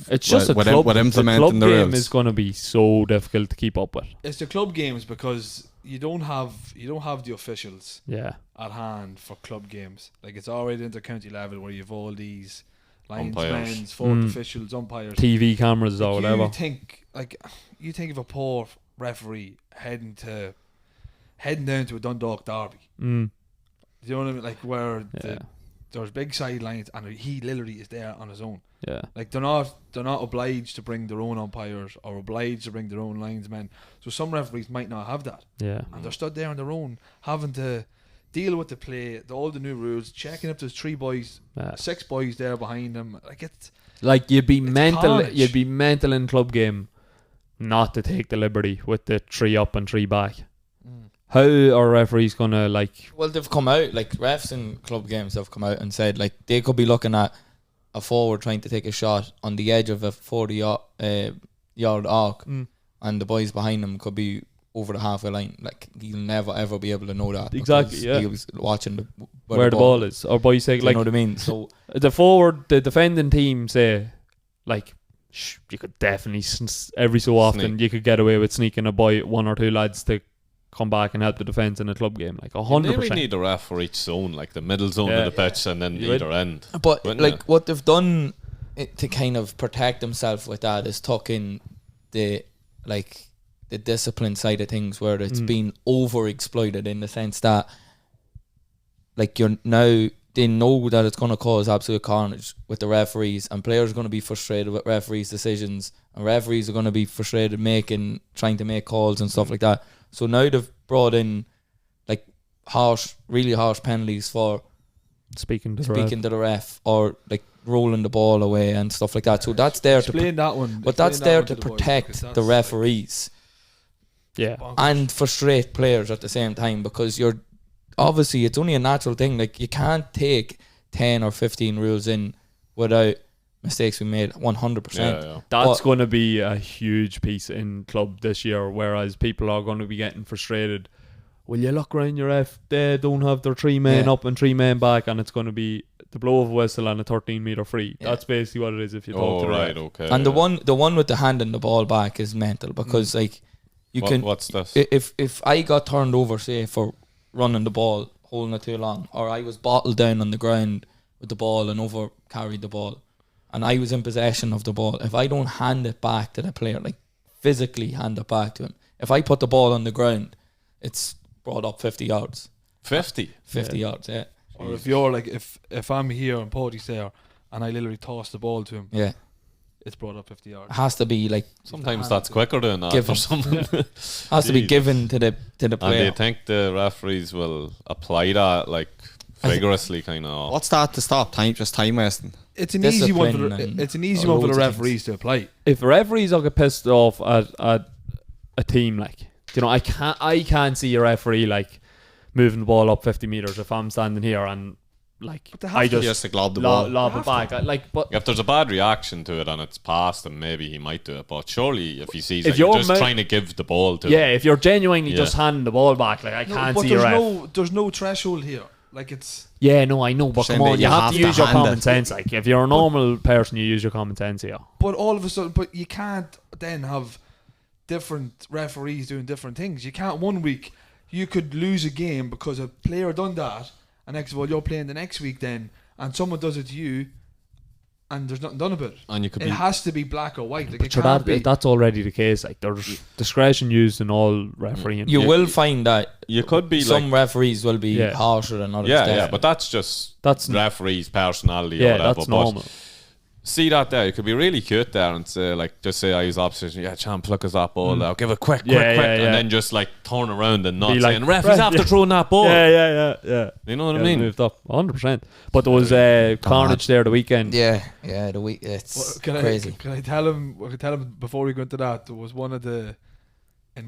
[SPEAKER 3] It's just
[SPEAKER 9] with
[SPEAKER 3] a club.
[SPEAKER 9] implementing
[SPEAKER 3] the
[SPEAKER 9] the
[SPEAKER 3] club game
[SPEAKER 9] rules.
[SPEAKER 3] is going to be so difficult to keep up with.
[SPEAKER 8] It's the club games because you don't have the officials
[SPEAKER 3] Yeah.
[SPEAKER 8] at hand for club games. Like it's already inter-county level where you've all these linesmen,
[SPEAKER 5] Umpires.
[SPEAKER 8] fourth officials, umpires.
[SPEAKER 3] TV cameras or
[SPEAKER 8] Like,
[SPEAKER 3] whatever.
[SPEAKER 8] you think of a poor referee heading down to a Dundalk derby.
[SPEAKER 3] Mm.
[SPEAKER 8] Do you know what I mean? Like where
[SPEAKER 3] Yeah.
[SPEAKER 8] there's big sidelines and he literally is there on his own.
[SPEAKER 3] Yeah.
[SPEAKER 8] Like they're not obliged to bring their own umpires or obliged to bring their own linesmen. So some referees might not have that,
[SPEAKER 3] Yeah.
[SPEAKER 8] and they're stood there on their own, having to deal with the play, all the new rules, checking if there's 6 boys there behind them. Like it's
[SPEAKER 3] Like you'd be mental.
[SPEAKER 8] carnage.
[SPEAKER 3] You'd be mental in club game, not to take the liberty with the 3 up and 3 back. How are referees gonna like?
[SPEAKER 4] Well, they've come out, like refs in club games have come out and said like they could be looking at a forward trying to take a shot on the edge of a 40-yard arc, and the boys behind him could be over the halfway line. Like he'll never ever be able to know that
[SPEAKER 3] Exactly,
[SPEAKER 4] because
[SPEAKER 3] yeah.
[SPEAKER 4] he was watching
[SPEAKER 3] Where the ball is, or boys say
[SPEAKER 4] Do you
[SPEAKER 3] like
[SPEAKER 4] know what I mean? So
[SPEAKER 3] the forward, the defending team say like you could definitely every so often you could get away with sneaking a boy, one or two lads to come back and help the defence in a club game, like 100%.
[SPEAKER 5] Maybe need a ref for each zone, like the middle zone of the pitch and then either end.
[SPEAKER 4] But
[SPEAKER 5] wouldn't
[SPEAKER 4] like
[SPEAKER 5] it?
[SPEAKER 4] what they've done to kind of protect themselves with that is tuck in the discipline side of things, where it's been over exploited in the sense that like they know that it's going to cause absolute carnage with the referees, and players are going to be frustrated with referees' decisions, and referees are going to be frustrated trying to make calls and stuff like that. So now they've brought in like really harsh penalties for
[SPEAKER 3] speaking to
[SPEAKER 4] the ref, or like rolling the ball away and stuff like that. So that's there
[SPEAKER 8] Explain that one.
[SPEAKER 4] but that's there to protect the referees, and frustrate players at the same time, because you're obviously it's only a natural thing. Like you can't take 10 or 15 rules in without mistakes being made 100%.
[SPEAKER 3] That's going to be a huge piece in club this year, whereas people are going to be getting frustrated. Will you look around your ref? They don't have their 3 men up and 3 men back, and it's going to be the blow of a whistle and a 13-metre free. That's basically what it is if you talk to the ref.
[SPEAKER 5] Okay.
[SPEAKER 4] And the one with the handing the ball back is mental, because like
[SPEAKER 5] what's this?
[SPEAKER 4] If I got turned over, say for running the ball, holding it too long, or I was bottled down on the ground with the ball and over carried the ball, and I was in possession of the ball, if I don't hand it back to the player, like physically hand it back to him, if I put the ball on the ground, it's brought up 50 yards.
[SPEAKER 5] 50
[SPEAKER 4] yards, yeah.
[SPEAKER 8] Or if you're like, if I'm here and Poddy's there and I literally toss the ball to him, it's brought up 50 yards.
[SPEAKER 4] It has to be like,
[SPEAKER 5] sometimes that's quicker than that for someone.
[SPEAKER 4] Has to be given to the player.
[SPEAKER 5] And do you think the referees will apply that like vigorously, kind of?
[SPEAKER 9] What's that to stop time wasting?
[SPEAKER 8] It's an easy one. It's an easy one for the referees to apply.
[SPEAKER 3] If referees are get pissed off at a team, like, you know, I can't see a referee like moving the ball up 50 meters if I'm standing here and like I just
[SPEAKER 9] lob the ball,
[SPEAKER 3] lob it back. But
[SPEAKER 5] if there's a bad reaction to it and it's past, then maybe he might do it. But surely, if he sees
[SPEAKER 3] if
[SPEAKER 5] you're just trying to give the ball to him,
[SPEAKER 3] if you're genuinely just handing the ball back, like I can't see a ref.
[SPEAKER 8] There's no threshold here. Like it's
[SPEAKER 3] I know, but come on, you have to use your common sense. Like if you're a normal person, you use your common sense here.
[SPEAKER 8] But all of a sudden, but you can't then have different referees doing different things. You can't. One week you could lose a game because a player done that, and next of all you're playing the next week then, and someone does it to you, and there's nothing done about it.
[SPEAKER 5] And you could
[SPEAKER 8] it has to be black or white. Like
[SPEAKER 3] but
[SPEAKER 8] it can't be.
[SPEAKER 3] That's already the case. Like there's discretion used in all refereeing.
[SPEAKER 4] You will find that
[SPEAKER 5] you could be
[SPEAKER 4] some
[SPEAKER 5] like,
[SPEAKER 4] referees will be harsher than others.
[SPEAKER 5] But that's referees' personality or whatever.
[SPEAKER 3] That's normal.
[SPEAKER 5] See that there, you could be really cute there and say, like, just say I use opposition, champ, look us that ball there, give it quick, and then just like turn around and not saying, ref is after throwing that ball.
[SPEAKER 3] Yeah.
[SPEAKER 5] You know what I mean?
[SPEAKER 3] Moved up 100%. But there was carnage there the weekend.
[SPEAKER 4] Yeah, the week. It's crazy.
[SPEAKER 8] Can I tell him before we go into that? There was in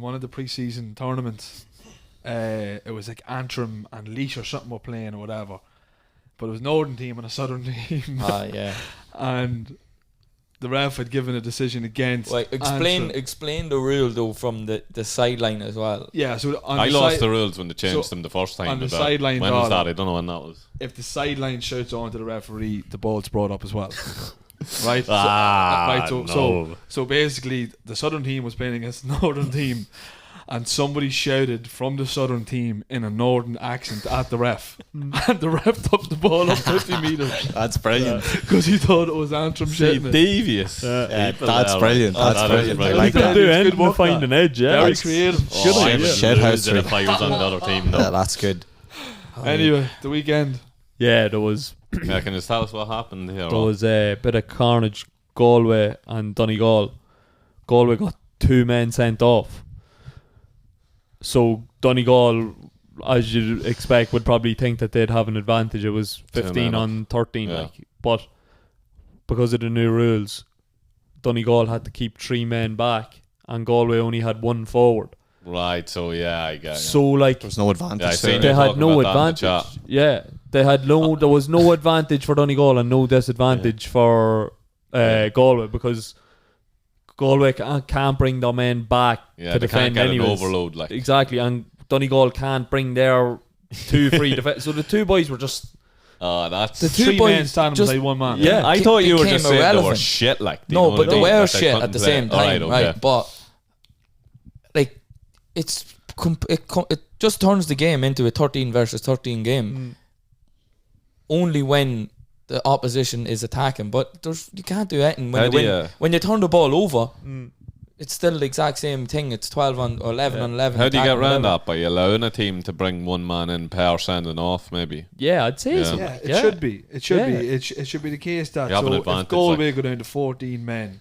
[SPEAKER 8] one of the pre-season tournaments. It was like Antrim and Leash or something were playing or whatever. But it was Northern team and a Southern team. And the ref had given a decision against.
[SPEAKER 4] Wait, explain the rule though from the sideline as well.
[SPEAKER 8] Yeah, so
[SPEAKER 5] I lost the rules when they changed them the first time.
[SPEAKER 8] On the sideline,
[SPEAKER 5] when was that? I don't know when that was.
[SPEAKER 8] If the sideline shouts on to the referee, the ball's brought up as well. Right? So basically, the Southern team was playing against the Northern team. And somebody shouted from the Southern team in a Northern accent at the ref. And the ref took the ball up 50 metres.
[SPEAKER 9] That's brilliant.
[SPEAKER 8] Because he thought it was Antrim shouting it.
[SPEAKER 5] Devious.
[SPEAKER 9] That's brilliant. That's brilliant. I like
[SPEAKER 3] that.
[SPEAKER 9] that.
[SPEAKER 3] Anything to find an edge,
[SPEAKER 8] Very creative.
[SPEAKER 9] Shed house
[SPEAKER 5] if I was on the other team.
[SPEAKER 9] Yeah, that's good.
[SPEAKER 8] Anyway, the weekend.
[SPEAKER 3] Yeah, there was...
[SPEAKER 5] Can you just tell us what happened here?
[SPEAKER 3] There was a bit of carnage. Galway and Donegal. Galway got 2 men sent off. So Donegal, as you'd expect, would probably think that they'd have an advantage. It was 15 on 13, but because of the new rules, Donegal had to keep 3 men back, and Galway only had 1 forward.
[SPEAKER 5] Right, so yeah, I get it.
[SPEAKER 3] So like
[SPEAKER 9] There's no advantage.
[SPEAKER 5] Yeah, I
[SPEAKER 9] to
[SPEAKER 5] seen
[SPEAKER 9] it.
[SPEAKER 3] they had
[SPEAKER 5] talking
[SPEAKER 3] no
[SPEAKER 5] about that in the
[SPEAKER 3] advantage. Yeah, they had no. There was no advantage for Donegal and no disadvantage for Galway, because Galway can't bring their men back
[SPEAKER 5] Yeah,
[SPEAKER 3] to
[SPEAKER 5] they can't
[SPEAKER 3] defend
[SPEAKER 5] get an
[SPEAKER 3] anyways.
[SPEAKER 5] overload, like.
[SPEAKER 3] Exactly, and Donegal can't bring their 2 free defense. So the two boys were just
[SPEAKER 5] Oh, that's...
[SPEAKER 4] The two
[SPEAKER 8] Three
[SPEAKER 4] boys
[SPEAKER 8] men standing
[SPEAKER 4] just-
[SPEAKER 8] beside one man.
[SPEAKER 3] Yeah.
[SPEAKER 5] I thought you were
[SPEAKER 4] became
[SPEAKER 5] just saying they were
[SPEAKER 4] irrelevant.
[SPEAKER 5] shit, like.
[SPEAKER 4] No, but they were shit
[SPEAKER 5] couldn't
[SPEAKER 4] at the
[SPEAKER 5] play.
[SPEAKER 4] same time,
[SPEAKER 5] Alright,
[SPEAKER 4] right?
[SPEAKER 5] okay.
[SPEAKER 4] But like, it just turns the game into a 13 versus 13 game. Only when the opposition is attacking, but you can't do anything
[SPEAKER 5] How
[SPEAKER 4] when
[SPEAKER 5] do
[SPEAKER 4] you
[SPEAKER 5] you-
[SPEAKER 4] win. When you turn the ball over, it's still the exact same thing. It's 12 on or 11 on 11.
[SPEAKER 5] How do you
[SPEAKER 4] attack
[SPEAKER 5] get
[SPEAKER 4] on
[SPEAKER 5] around
[SPEAKER 4] 11.
[SPEAKER 5] that? By allowing a team to bring one man in per sending off, maybe?
[SPEAKER 3] yeah, I'd say
[SPEAKER 5] Yeah.
[SPEAKER 3] so.
[SPEAKER 8] Yeah, it should be. It should
[SPEAKER 3] Yeah.
[SPEAKER 8] be. It should be the case that
[SPEAKER 5] You have an
[SPEAKER 8] so
[SPEAKER 5] advantage,
[SPEAKER 8] if Galway
[SPEAKER 5] like.
[SPEAKER 8] go down to 14 men,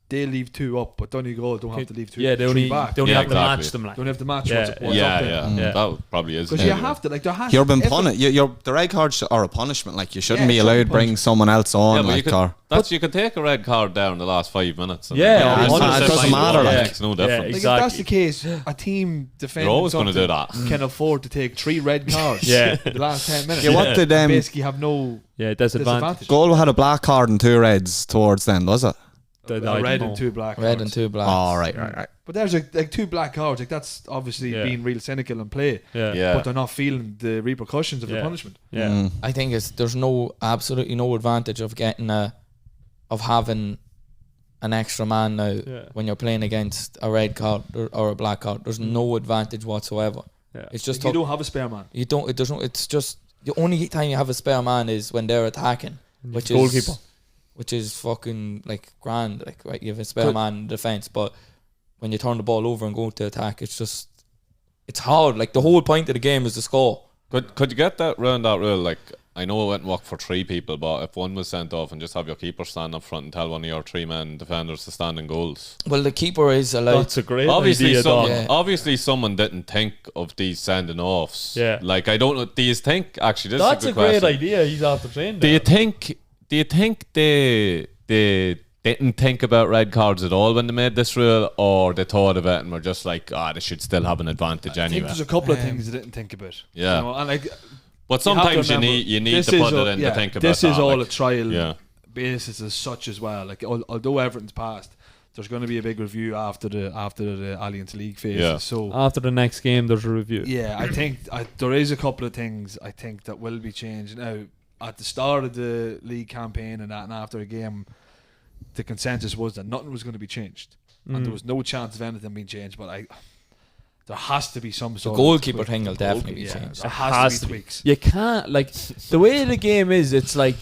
[SPEAKER 8] they leave 2 up, but Donegal don't have to leave 2.
[SPEAKER 3] Yeah, they
[SPEAKER 8] 3
[SPEAKER 3] only
[SPEAKER 8] back.
[SPEAKER 3] they only
[SPEAKER 5] Yeah,
[SPEAKER 3] have to
[SPEAKER 5] exactly.
[SPEAKER 3] match them. Like
[SPEAKER 8] Don't have to match
[SPEAKER 3] Yeah,
[SPEAKER 8] what's
[SPEAKER 5] Yeah,
[SPEAKER 8] up there.
[SPEAKER 5] yeah. That probably is.
[SPEAKER 8] Because you have to, like, there has
[SPEAKER 9] You're being
[SPEAKER 8] every-
[SPEAKER 9] punished. The red cards are a punishment. Like you shouldn't
[SPEAKER 8] Yeah,
[SPEAKER 9] be
[SPEAKER 8] it's
[SPEAKER 9] allowed
[SPEAKER 8] a
[SPEAKER 9] to bring
[SPEAKER 8] punishment.
[SPEAKER 9] someone else on.
[SPEAKER 5] Yeah, but you
[SPEAKER 9] like
[SPEAKER 5] could,
[SPEAKER 9] or
[SPEAKER 5] you could take a red card down the last 5 minutes. and
[SPEAKER 3] Yeah,
[SPEAKER 5] then
[SPEAKER 3] yeah,
[SPEAKER 5] it's
[SPEAKER 3] it
[SPEAKER 5] just
[SPEAKER 9] doesn't
[SPEAKER 5] fine.
[SPEAKER 9] matter,
[SPEAKER 5] It
[SPEAKER 9] like.
[SPEAKER 5] makes no
[SPEAKER 3] Yeah,
[SPEAKER 5] difference.
[SPEAKER 8] Like,
[SPEAKER 3] exactly.
[SPEAKER 8] if that's the case, a team defending
[SPEAKER 5] always gonna
[SPEAKER 8] something
[SPEAKER 5] do that.
[SPEAKER 8] can afford to take 3 red cards
[SPEAKER 3] Yeah.
[SPEAKER 8] in the last 10 minutes.
[SPEAKER 9] yeah, what did
[SPEAKER 8] Basically have no
[SPEAKER 3] yeah, disadvantage.
[SPEAKER 8] disadvantage.
[SPEAKER 9] Galway had a black card and 2 reds towards them, was it?
[SPEAKER 3] I
[SPEAKER 8] A
[SPEAKER 3] don't
[SPEAKER 8] red
[SPEAKER 3] know.
[SPEAKER 8] and 2 black
[SPEAKER 4] Red
[SPEAKER 8] cards.
[SPEAKER 4] and 2 blacks.
[SPEAKER 9] Oh, right.
[SPEAKER 8] But there's like 2 black cards. Like, that's obviously
[SPEAKER 3] Yeah.
[SPEAKER 8] being real cynical and play.
[SPEAKER 3] Yeah,
[SPEAKER 5] Yeah.
[SPEAKER 8] But they're not feeling the repercussions of the
[SPEAKER 3] Yeah.
[SPEAKER 8] punishment.
[SPEAKER 3] yeah.
[SPEAKER 4] I think there's absolutely no advantage of having an extra man now
[SPEAKER 3] Yeah.
[SPEAKER 4] when you're playing against a red card or a black card. There's no advantage whatsoever.
[SPEAKER 3] Yeah.
[SPEAKER 4] It's just
[SPEAKER 8] Like, you don't have a spare man.
[SPEAKER 4] you don't. It doesn't. It's just the only time you have a spare man is when they're attacking, which
[SPEAKER 3] Goalkeeper.
[SPEAKER 4] which is fucking like grand. Like, right, you have a spare
[SPEAKER 3] But-
[SPEAKER 4] man in defense, but when you turn the ball over and go to attack, it's hard. Like, the whole point of the game is to score.
[SPEAKER 5] Could you get that round that rule? Like, I know it went work for 3 people, but if one was sent off and just have your keeper stand up front and tell one of your 3-man defenders to stand in goals.
[SPEAKER 4] Well, the keeper is allowed.
[SPEAKER 3] That's a great
[SPEAKER 5] Obviously,
[SPEAKER 3] idea,
[SPEAKER 5] someone,
[SPEAKER 3] dog.
[SPEAKER 4] Yeah.
[SPEAKER 5] obviously, someone didn't think of these sending offs.
[SPEAKER 3] Yeah.
[SPEAKER 5] Like, I don't know. Do you think actually this
[SPEAKER 3] That's
[SPEAKER 5] is a
[SPEAKER 3] a
[SPEAKER 5] good
[SPEAKER 3] great
[SPEAKER 5] question.
[SPEAKER 3] idea. He's after training.
[SPEAKER 5] Do you think they didn't think about red cards at all when they made this rule, or they thought of it and were just like, they should still have an advantage
[SPEAKER 8] I think
[SPEAKER 5] anyway?
[SPEAKER 8] there's a couple of things they didn't think about.
[SPEAKER 5] Yeah.
[SPEAKER 8] You know, and like,
[SPEAKER 5] But
[SPEAKER 8] you have to
[SPEAKER 5] sometimes you
[SPEAKER 8] remember,
[SPEAKER 5] need
[SPEAKER 8] this
[SPEAKER 5] to
[SPEAKER 8] is
[SPEAKER 5] put
[SPEAKER 8] all-
[SPEAKER 5] it in
[SPEAKER 8] yeah,
[SPEAKER 5] to think about
[SPEAKER 8] this
[SPEAKER 5] that.
[SPEAKER 8] is all
[SPEAKER 5] like,
[SPEAKER 8] a trial
[SPEAKER 5] yeah.
[SPEAKER 8] basis as such as well. Like, although everything's passed, there's going to be a big review after the Alliance League phase.
[SPEAKER 5] Yeah.
[SPEAKER 8] So
[SPEAKER 3] After the next game, there's a review.
[SPEAKER 8] yeah, I think there is a couple of things I think that will be changed now. At the start of the league campaign and after a game, the consensus was that nothing was going to be changed, and there was no chance of anything being changed. But there has to be some
[SPEAKER 4] The
[SPEAKER 8] sort
[SPEAKER 4] goalkeeper
[SPEAKER 8] of
[SPEAKER 4] thing will definitely be
[SPEAKER 8] yeah,
[SPEAKER 4] changed.
[SPEAKER 8] there
[SPEAKER 3] Has
[SPEAKER 8] has
[SPEAKER 3] to
[SPEAKER 8] to be
[SPEAKER 3] be.
[SPEAKER 8] tweaks.
[SPEAKER 3] You can't, like, the way the game is, it's like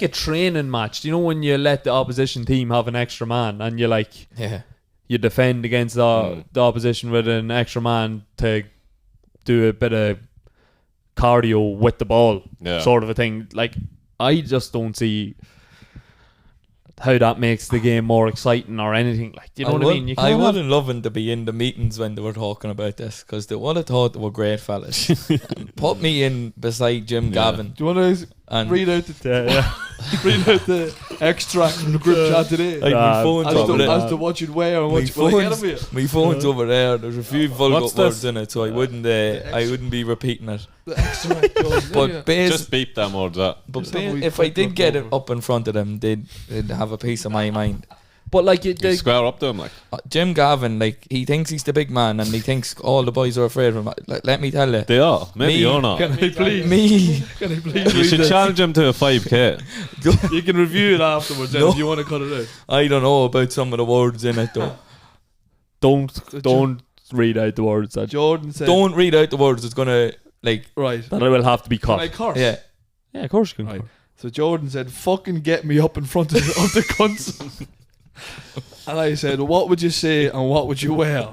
[SPEAKER 3] a training match. You know, when you let the opposition team have an extra man and
[SPEAKER 4] Yeah.
[SPEAKER 3] you defend against the opposition with an extra man to do a bit of cardio with the ball,
[SPEAKER 5] Yeah.
[SPEAKER 3] sort of a thing. Like, I just don't see how that makes the game more exciting or anything. Like, you know what I mean? You
[SPEAKER 4] I
[SPEAKER 3] can't
[SPEAKER 4] would
[SPEAKER 3] have-
[SPEAKER 4] have loved to be in the meetings when they were talking about this, because they would have thought they were great fellas. And put me in beside Jim Gavin.
[SPEAKER 8] Do you want to
[SPEAKER 4] And
[SPEAKER 8] read out
[SPEAKER 3] yeah.
[SPEAKER 8] read out the extract from the group chat today?
[SPEAKER 4] like, my phone's
[SPEAKER 8] As
[SPEAKER 4] over there.
[SPEAKER 8] to what you'd wear and
[SPEAKER 4] My
[SPEAKER 8] what you get
[SPEAKER 4] phone's,
[SPEAKER 8] of you.
[SPEAKER 4] my phone's over there. There's a few vulgar
[SPEAKER 3] What's
[SPEAKER 4] words
[SPEAKER 3] this?
[SPEAKER 4] in it, so I wouldn't be repeating it.
[SPEAKER 8] The extract.
[SPEAKER 4] But
[SPEAKER 5] Just beep them words up.
[SPEAKER 8] Just have a wee
[SPEAKER 4] if I
[SPEAKER 8] quick
[SPEAKER 4] did
[SPEAKER 8] look
[SPEAKER 4] get it
[SPEAKER 8] over.
[SPEAKER 4] up in front of them, they'd have a piece of my mind.
[SPEAKER 3] But like,
[SPEAKER 5] You square up to them, like.
[SPEAKER 4] Jim Gavin, like, he thinks he's the big man, and he thinks all the boys are afraid of him. Like, let me tell you,
[SPEAKER 5] They are. Maybe
[SPEAKER 4] Me-
[SPEAKER 5] you're not.
[SPEAKER 8] Can I please?
[SPEAKER 4] me.
[SPEAKER 8] Can I please
[SPEAKER 5] You
[SPEAKER 8] read
[SPEAKER 5] should
[SPEAKER 8] this?
[SPEAKER 5] challenge him to a 5K.
[SPEAKER 8] You can review it afterwards then
[SPEAKER 4] No.
[SPEAKER 8] if you want to cut it out.
[SPEAKER 4] I don't know about some of the words in it though.
[SPEAKER 3] don't read out the words that
[SPEAKER 8] Jordan said,
[SPEAKER 4] Don't read out the words. It's gonna
[SPEAKER 8] right.
[SPEAKER 3] that will have to be
[SPEAKER 8] Can
[SPEAKER 3] cut.
[SPEAKER 8] I curse?
[SPEAKER 4] yeah.
[SPEAKER 3] Yeah, of course you can.
[SPEAKER 8] Right.
[SPEAKER 3] cut.
[SPEAKER 8] So Jordan said, fucking get me up in front of the console. And I said, what would you say and what would you wear?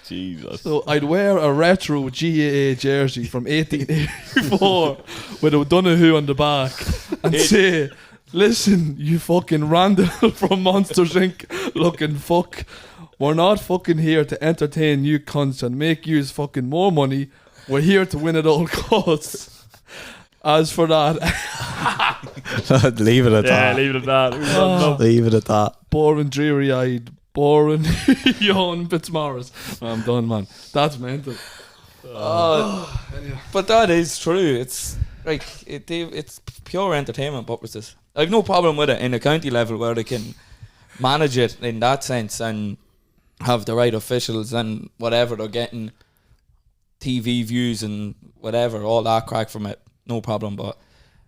[SPEAKER 5] Jesus.
[SPEAKER 8] So I'd wear a retro GAA jersey from 1884 with a Donahue on the back and say, listen, you fucking Randall from Monsters Inc. looking fuck. We're not fucking here to entertain you cunts and make you fucking more money. We're here to win at all costs. As for that,
[SPEAKER 9] Leave it at
[SPEAKER 3] Yeah,
[SPEAKER 9] that.
[SPEAKER 3] leave it at that.
[SPEAKER 9] Leave it at that.
[SPEAKER 8] boring, dreary-eyed boring, yawn Fitzmaurice. I'm done, man. That's mental.
[SPEAKER 4] But that is true. It's like it's pure entertainment purposes. I've no problem with it in a county level where they can manage it in that sense and have the right officials and whatever. They're getting TV views and whatever, all that crack from it. No problem. But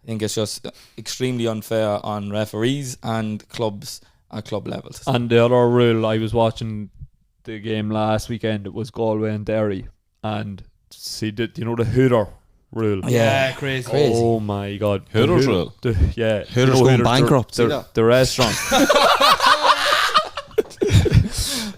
[SPEAKER 4] I think it's just extremely unfair on referees and clubs at club levels.
[SPEAKER 3] And the other rule, I was watching the game last weekend. It was Galway and Derry, and do you know the Hooter rule?
[SPEAKER 8] Yeah, crazy.
[SPEAKER 3] Oh my god,
[SPEAKER 5] Hooter's rule.
[SPEAKER 3] Yeah,
[SPEAKER 9] Hooter's going bankrupt.
[SPEAKER 3] The restaurant.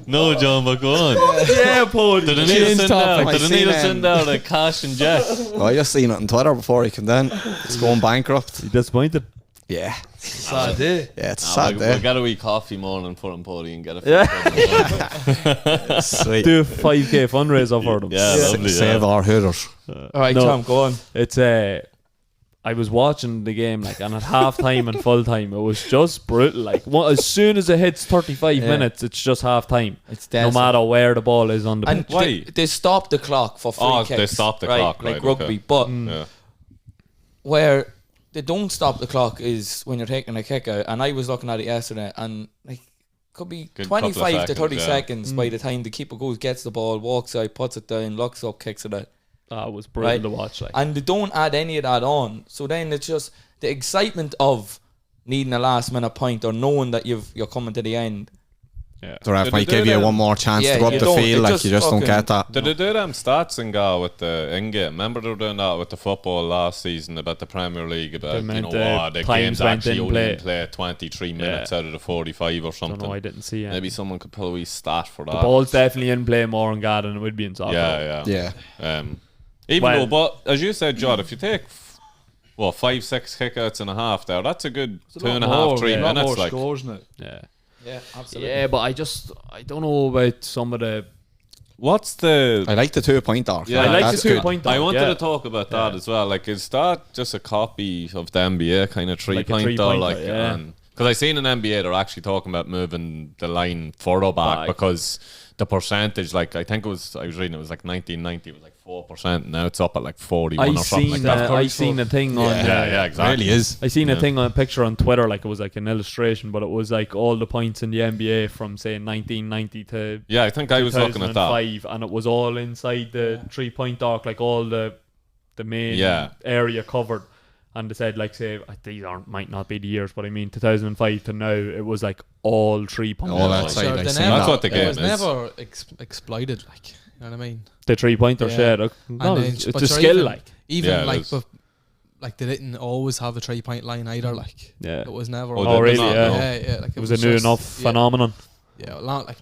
[SPEAKER 5] No, John, but go on.
[SPEAKER 3] Yeah, Paul.
[SPEAKER 5] Did they need to send out a cash and jet?
[SPEAKER 9] Oh, I just seen it on Twitter before he came down. It's going bankrupt.
[SPEAKER 3] You disappointed?
[SPEAKER 9] Yeah.
[SPEAKER 8] Sad day.
[SPEAKER 9] Yeah, it's a sad
[SPEAKER 5] We'll
[SPEAKER 9] day.
[SPEAKER 5] get a wee coffee morning for him, Paulie, and get a
[SPEAKER 3] Yeah.
[SPEAKER 9] Sweet.
[SPEAKER 3] Do a 5k fundraiser for them.
[SPEAKER 5] Yeah, lovely.
[SPEAKER 9] Save our Hooters.
[SPEAKER 4] All right,
[SPEAKER 3] No.
[SPEAKER 4] Tom, go on.
[SPEAKER 3] It's I was watching the game like, and at half time and full time, it was just brutal. Like, as soon as it hits 35 minutes, it's just half time.
[SPEAKER 4] It's
[SPEAKER 3] No
[SPEAKER 4] desperate.
[SPEAKER 3] matter where the ball is on the
[SPEAKER 4] And
[SPEAKER 3] pitch.
[SPEAKER 5] Why?
[SPEAKER 4] they stop the clock for free kicks.
[SPEAKER 5] They stop the clock,
[SPEAKER 4] like
[SPEAKER 5] right,
[SPEAKER 4] rugby.
[SPEAKER 5] okay.
[SPEAKER 4] But
[SPEAKER 5] Yeah.
[SPEAKER 4] where they don't stop the clock is when you're taking a kick out. And I was looking at it yesterday, and like could be
[SPEAKER 5] Good couple of
[SPEAKER 4] 25 to 30
[SPEAKER 5] seconds, yeah.
[SPEAKER 4] seconds by the time the keeper goes, gets the ball, walks out, puts it down, looks up, kicks it out.
[SPEAKER 3] That was brutal
[SPEAKER 4] Right.
[SPEAKER 3] to watch. Like,
[SPEAKER 4] And they don't add any of that on. So then it's just the excitement of needing a last minute point or knowing that you're coming to the end.
[SPEAKER 3] yeah.
[SPEAKER 9] The ref
[SPEAKER 5] Did
[SPEAKER 9] might
[SPEAKER 5] they
[SPEAKER 9] give
[SPEAKER 5] do
[SPEAKER 9] you
[SPEAKER 5] them?
[SPEAKER 9] one more chance
[SPEAKER 4] Yeah,
[SPEAKER 9] to go up
[SPEAKER 4] you
[SPEAKER 9] the
[SPEAKER 4] don't.
[SPEAKER 9] field.
[SPEAKER 4] It
[SPEAKER 9] Like,
[SPEAKER 4] just
[SPEAKER 9] you just don't
[SPEAKER 4] fucking-
[SPEAKER 9] get that.
[SPEAKER 5] Did they do them stats in Ga with the in-game? Remember they were doing that with the football last season about the Premier League about,
[SPEAKER 3] They
[SPEAKER 5] you
[SPEAKER 3] meant
[SPEAKER 5] know,
[SPEAKER 3] the
[SPEAKER 5] the
[SPEAKER 3] times
[SPEAKER 5] games
[SPEAKER 3] went
[SPEAKER 5] actually
[SPEAKER 3] in
[SPEAKER 5] only
[SPEAKER 3] play.
[SPEAKER 5] in play 23 minutes out of the 45 or
[SPEAKER 3] Don't
[SPEAKER 5] something.
[SPEAKER 3] know. I didn't see it.
[SPEAKER 5] Maybe someone could pull a wee stat for that.
[SPEAKER 3] The ball's definitely in play more in God than it would be in soccer.
[SPEAKER 5] Yeah.
[SPEAKER 9] Yeah.
[SPEAKER 5] Even
[SPEAKER 3] Well-
[SPEAKER 5] though, but as you said, John, if you take 5-6 kickouts and a half there, that's a good
[SPEAKER 8] It's a
[SPEAKER 5] 2.5, 3
[SPEAKER 8] a lot
[SPEAKER 5] minutes.
[SPEAKER 8] more
[SPEAKER 5] Like,
[SPEAKER 8] scores, isn't it?
[SPEAKER 3] Yeah.
[SPEAKER 4] Yeah, absolutely.
[SPEAKER 3] Yeah, but I don't know about some of the.
[SPEAKER 5] what's the?
[SPEAKER 9] I like the 2-pointer.
[SPEAKER 5] Yeah,
[SPEAKER 3] I like
[SPEAKER 9] that's
[SPEAKER 3] the
[SPEAKER 9] good.
[SPEAKER 3] 2-point.
[SPEAKER 5] I wanted
[SPEAKER 3] yeah.
[SPEAKER 5] to talk about that
[SPEAKER 3] Yeah.
[SPEAKER 5] as well. Like, is that just a copy of the NBA kind of
[SPEAKER 3] Like a
[SPEAKER 5] 3-pointer?
[SPEAKER 3] three-pointer,
[SPEAKER 5] Like,
[SPEAKER 3] yeah.
[SPEAKER 5] because I seen in NBA they're actually talking about moving the line further back because the percentage, like I think I was reading it was like 1990, it was like 4%. Now it's up at like 41
[SPEAKER 3] I
[SPEAKER 5] or something like
[SPEAKER 3] seen
[SPEAKER 5] that.
[SPEAKER 3] I seen a thing on.
[SPEAKER 5] Yeah,
[SPEAKER 9] It
[SPEAKER 5] exactly.
[SPEAKER 9] really is.
[SPEAKER 3] I seen a thing on a picture on Twitter, like it was like an illustration, but it was like all the points in the NBA from say 1990 to
[SPEAKER 5] Yeah, I think I was looking at that.
[SPEAKER 3] 2005, and it was all inside the 3-point arc, like all the main area covered. And they said, like, say, these might not be the years, but I mean, 2005 to now, it was like all 3-point.
[SPEAKER 9] All
[SPEAKER 3] arc.
[SPEAKER 9] outside.
[SPEAKER 6] Sure,
[SPEAKER 9] I
[SPEAKER 6] they
[SPEAKER 9] seen
[SPEAKER 6] never-
[SPEAKER 5] That's what the
[SPEAKER 6] it
[SPEAKER 5] game
[SPEAKER 6] was
[SPEAKER 5] is.
[SPEAKER 6] never exploited, like, you know what I mean?
[SPEAKER 3] The 3-pointer
[SPEAKER 6] Yeah.
[SPEAKER 3] share. No,
[SPEAKER 6] And
[SPEAKER 3] it's
[SPEAKER 6] but
[SPEAKER 3] a
[SPEAKER 6] sure,
[SPEAKER 3] skill,
[SPEAKER 6] even-
[SPEAKER 3] like.
[SPEAKER 6] Even
[SPEAKER 5] Yeah, it
[SPEAKER 6] like,
[SPEAKER 5] is.
[SPEAKER 6] but, like they didn't always have a 3-point line either. Like,
[SPEAKER 3] Yeah.
[SPEAKER 6] it was never.
[SPEAKER 5] Oh,
[SPEAKER 3] Oh, really?
[SPEAKER 5] not,
[SPEAKER 3] Yeah.
[SPEAKER 5] no.
[SPEAKER 6] yeah. Like
[SPEAKER 3] It was a new
[SPEAKER 6] just-
[SPEAKER 3] enough
[SPEAKER 6] yeah,
[SPEAKER 3] phenomenon.
[SPEAKER 6] Yeah, not like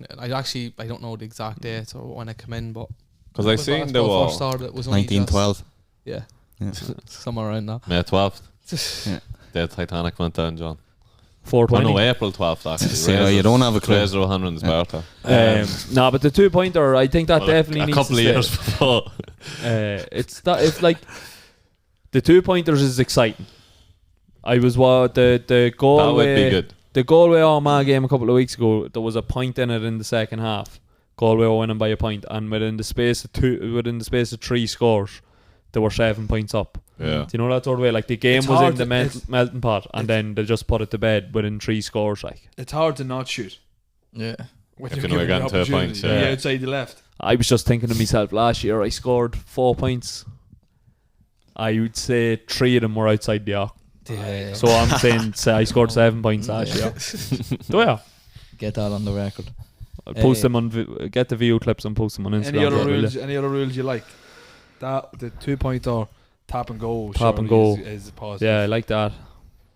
[SPEAKER 6] I don't know the exact date or when it came in, but
[SPEAKER 5] Because I
[SPEAKER 6] when
[SPEAKER 5] seen the
[SPEAKER 6] basketball first
[SPEAKER 5] war.
[SPEAKER 6] started, it was only
[SPEAKER 9] 1912.
[SPEAKER 6] Yeah,
[SPEAKER 9] Yeah.
[SPEAKER 6] somewhere around that.
[SPEAKER 5] May 12th.
[SPEAKER 9] Yeah.
[SPEAKER 5] The Titanic went down, John.
[SPEAKER 3] 420.
[SPEAKER 5] Oh, no, April 12th, actually.
[SPEAKER 9] So you don't have a clue.
[SPEAKER 5] Fraser O'Hanlon's birthday.
[SPEAKER 3] No, but the 2-pointer, I think that
[SPEAKER 5] Well,
[SPEAKER 3] definitely
[SPEAKER 5] a
[SPEAKER 3] needs
[SPEAKER 5] couple
[SPEAKER 3] to
[SPEAKER 5] of
[SPEAKER 3] stay.
[SPEAKER 5] years before.
[SPEAKER 3] It's like the 2-pointers is exciting. I was the Galway.
[SPEAKER 5] That would be good.
[SPEAKER 3] The Galway Armagh game a couple of weeks ago, there was a point in it in the second half. Galway were winning by a point, and within the space of 3 scores, they were 7 points up.
[SPEAKER 5] Yeah.
[SPEAKER 3] Do you know that sort of way? Like the game
[SPEAKER 8] It's
[SPEAKER 3] was
[SPEAKER 8] hard
[SPEAKER 3] in the
[SPEAKER 8] to- it's-
[SPEAKER 3] melting pot, and then they just put it to bed within 3 scores. Like
[SPEAKER 8] It's hard to not shoot.
[SPEAKER 4] Yeah.
[SPEAKER 8] When
[SPEAKER 5] If
[SPEAKER 8] you're
[SPEAKER 5] you know you're
[SPEAKER 8] given the
[SPEAKER 5] getting 2
[SPEAKER 8] opportunity.
[SPEAKER 5] points,
[SPEAKER 8] Yeah,
[SPEAKER 5] yeah.
[SPEAKER 8] outside the left.
[SPEAKER 3] I was just thinking to myself, last year I scored 4 points. I would say 3 of them were outside the arc.
[SPEAKER 4] Yeah.
[SPEAKER 3] So I'm saying say I scored 7 points last year. So yeah,
[SPEAKER 4] Get that on the record.
[SPEAKER 3] I'll post them on get the video clips and post them on Instagram.
[SPEAKER 8] Any other
[SPEAKER 3] will you?
[SPEAKER 8] rules? Any other rules you like? That the 2-pointer tap and go.
[SPEAKER 3] Tap and
[SPEAKER 8] surely
[SPEAKER 3] go.
[SPEAKER 8] is positive.
[SPEAKER 3] Yeah, I like that.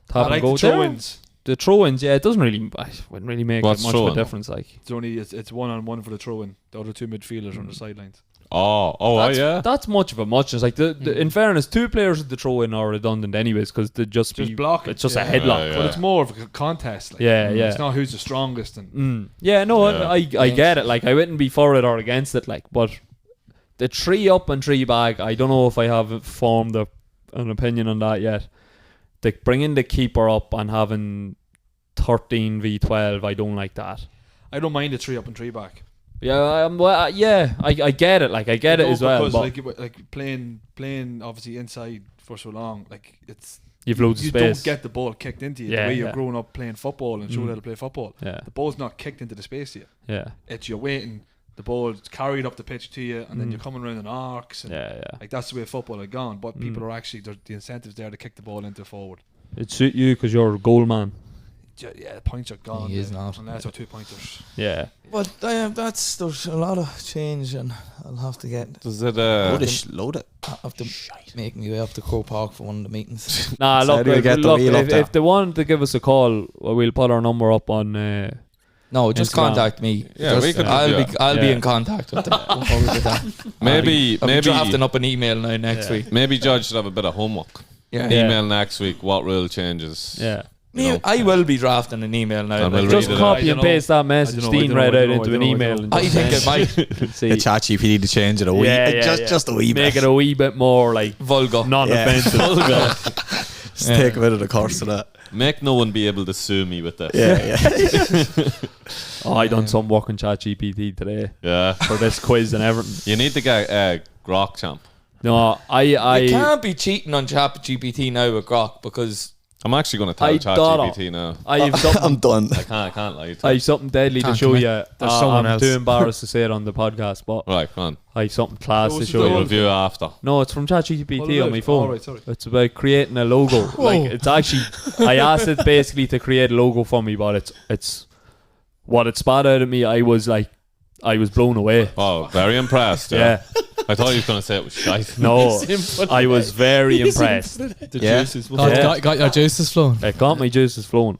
[SPEAKER 3] Tap
[SPEAKER 8] I
[SPEAKER 3] and
[SPEAKER 8] like
[SPEAKER 3] go
[SPEAKER 8] the
[SPEAKER 3] there.
[SPEAKER 8] throw-ins.
[SPEAKER 3] The throw-ins, yeah, it doesn't really, I wouldn't really make
[SPEAKER 5] What's
[SPEAKER 3] much of a
[SPEAKER 5] throw-in?
[SPEAKER 3] difference. Like
[SPEAKER 8] It's only it's 1-on-1 for the throw-in. The other 2 midfielders on the sidelines.
[SPEAKER 5] Yeah.
[SPEAKER 3] that's much of a muchness. Like in fairness, 2 players at the throw-in are redundant anyways because they just be
[SPEAKER 8] block it.
[SPEAKER 3] It's just
[SPEAKER 8] Yeah.
[SPEAKER 3] a headlock.
[SPEAKER 5] Yeah.
[SPEAKER 8] But it's more of a contest. Like,
[SPEAKER 3] Yeah, yeah.
[SPEAKER 8] It's not who's the strongest. And
[SPEAKER 3] Yeah, no,
[SPEAKER 5] Yeah.
[SPEAKER 3] I get it. Like I wouldn't be for it or against it. Like, but the 3 up and 3 back, I don't know if I have formed an opinion on that yet. Bringing the keeper up and having 13v12, I don't like that.
[SPEAKER 8] I don't mind a 3 up and 3 back.
[SPEAKER 3] Yeah, I get it. Like I get it as well.
[SPEAKER 8] Because
[SPEAKER 3] But
[SPEAKER 8] like playing obviously inside for so long, like it's
[SPEAKER 3] you've loads of
[SPEAKER 8] you
[SPEAKER 3] space.
[SPEAKER 8] don't get the ball kicked into you
[SPEAKER 3] Yeah,
[SPEAKER 8] the way you're
[SPEAKER 3] yeah.
[SPEAKER 8] growing up playing football and showing how to play football.
[SPEAKER 3] Yeah.
[SPEAKER 8] The ball's not kicked into the space to you.
[SPEAKER 3] Yeah.
[SPEAKER 8] It's you're waiting. The ball's carried up the pitch to you, and then you're coming around in arcs. And
[SPEAKER 3] Yeah.
[SPEAKER 8] like that's the way football had gone. But people are actually there's the incentives there to kick the ball into forward.
[SPEAKER 3] It suit you because you're a goal man.
[SPEAKER 8] Yeah, the points are gone.
[SPEAKER 4] He is not.
[SPEAKER 8] Unless they're 2 pointers.
[SPEAKER 3] Yeah.
[SPEAKER 4] But there's a lot of change, and I'll have to get.
[SPEAKER 5] Does it?
[SPEAKER 9] Load it.
[SPEAKER 4] I have to make me way up to Crow Park for one of the meetings.
[SPEAKER 3] Nah,
[SPEAKER 9] So
[SPEAKER 3] look,
[SPEAKER 9] do we get the wheel up there?
[SPEAKER 3] if they want to give us a call, we'll put our number up on.
[SPEAKER 4] No, just
[SPEAKER 3] Instagram.
[SPEAKER 4] contact me.
[SPEAKER 5] Yeah, we could do
[SPEAKER 4] I'll be
[SPEAKER 5] that.
[SPEAKER 4] in contact with them. Don't worry about that.
[SPEAKER 5] Maybe
[SPEAKER 4] I'll be drafting up an email now next week.
[SPEAKER 5] maybe Judge should have a bit of homework.
[SPEAKER 4] Yeah.
[SPEAKER 5] Email next week what rule changes.
[SPEAKER 3] Yeah.
[SPEAKER 5] You know.
[SPEAKER 4] I will be drafting an email now.
[SPEAKER 5] And we'll
[SPEAKER 4] Like,
[SPEAKER 3] Just
[SPEAKER 5] read it
[SPEAKER 3] copy
[SPEAKER 8] out.
[SPEAKER 3] and paste that message
[SPEAKER 8] I
[SPEAKER 3] Dean
[SPEAKER 8] don't know,
[SPEAKER 3] read
[SPEAKER 8] I
[SPEAKER 3] out
[SPEAKER 8] don't know,
[SPEAKER 3] into
[SPEAKER 8] I
[SPEAKER 3] an
[SPEAKER 8] don't know,
[SPEAKER 3] email.
[SPEAKER 8] I
[SPEAKER 3] and
[SPEAKER 4] I
[SPEAKER 3] just
[SPEAKER 4] think
[SPEAKER 3] send
[SPEAKER 4] it might
[SPEAKER 3] See,
[SPEAKER 9] Get ChatGPT to change it a wee.
[SPEAKER 3] Yeah, yeah,
[SPEAKER 9] just a wee bit.
[SPEAKER 3] make it a wee bit more like
[SPEAKER 4] vulgar.
[SPEAKER 3] non-offensive.
[SPEAKER 9] Just take a bit of the course of that.
[SPEAKER 5] Make no one be able to sue me with this.
[SPEAKER 9] Yeah.
[SPEAKER 3] Oh, I done some work on ChatGPT today
[SPEAKER 5] Yeah.
[SPEAKER 3] for this quiz and everything.
[SPEAKER 5] You need to get Grok champ.
[SPEAKER 3] No,
[SPEAKER 4] You
[SPEAKER 3] I
[SPEAKER 4] can't be cheating on ChatGPT now with Grok because
[SPEAKER 5] I'm actually going to
[SPEAKER 3] I
[SPEAKER 5] tell
[SPEAKER 3] thought
[SPEAKER 5] ChatGPT now.
[SPEAKER 3] have something.
[SPEAKER 9] I'm done.
[SPEAKER 5] I can't lie to
[SPEAKER 3] I
[SPEAKER 5] you.
[SPEAKER 3] have something deadly to
[SPEAKER 7] Can't
[SPEAKER 3] show
[SPEAKER 7] commit.
[SPEAKER 3] you.
[SPEAKER 7] There's someone
[SPEAKER 3] I'm
[SPEAKER 7] else.
[SPEAKER 3] too embarrassed to say it on the podcast, but
[SPEAKER 5] Right, come on.
[SPEAKER 3] I have something class to
[SPEAKER 8] What's
[SPEAKER 3] show
[SPEAKER 8] the
[SPEAKER 3] you.
[SPEAKER 5] We'll
[SPEAKER 8] one?
[SPEAKER 5] review after.
[SPEAKER 3] No, it's from ChatGPT on my
[SPEAKER 8] All
[SPEAKER 3] phone.
[SPEAKER 8] right, sorry.
[SPEAKER 3] It's about creating a logo. Like it's actually, I asked it basically to create a logo for me, but it's what it spat out at me. I was blown away.
[SPEAKER 5] Oh, very impressed.
[SPEAKER 3] Yeah,
[SPEAKER 5] I thought you was going to say it was shite.
[SPEAKER 3] no, I was very impressed.
[SPEAKER 8] The
[SPEAKER 9] Yeah.
[SPEAKER 8] juices.
[SPEAKER 7] Got your juices flowing.
[SPEAKER 3] It got my juices flowing.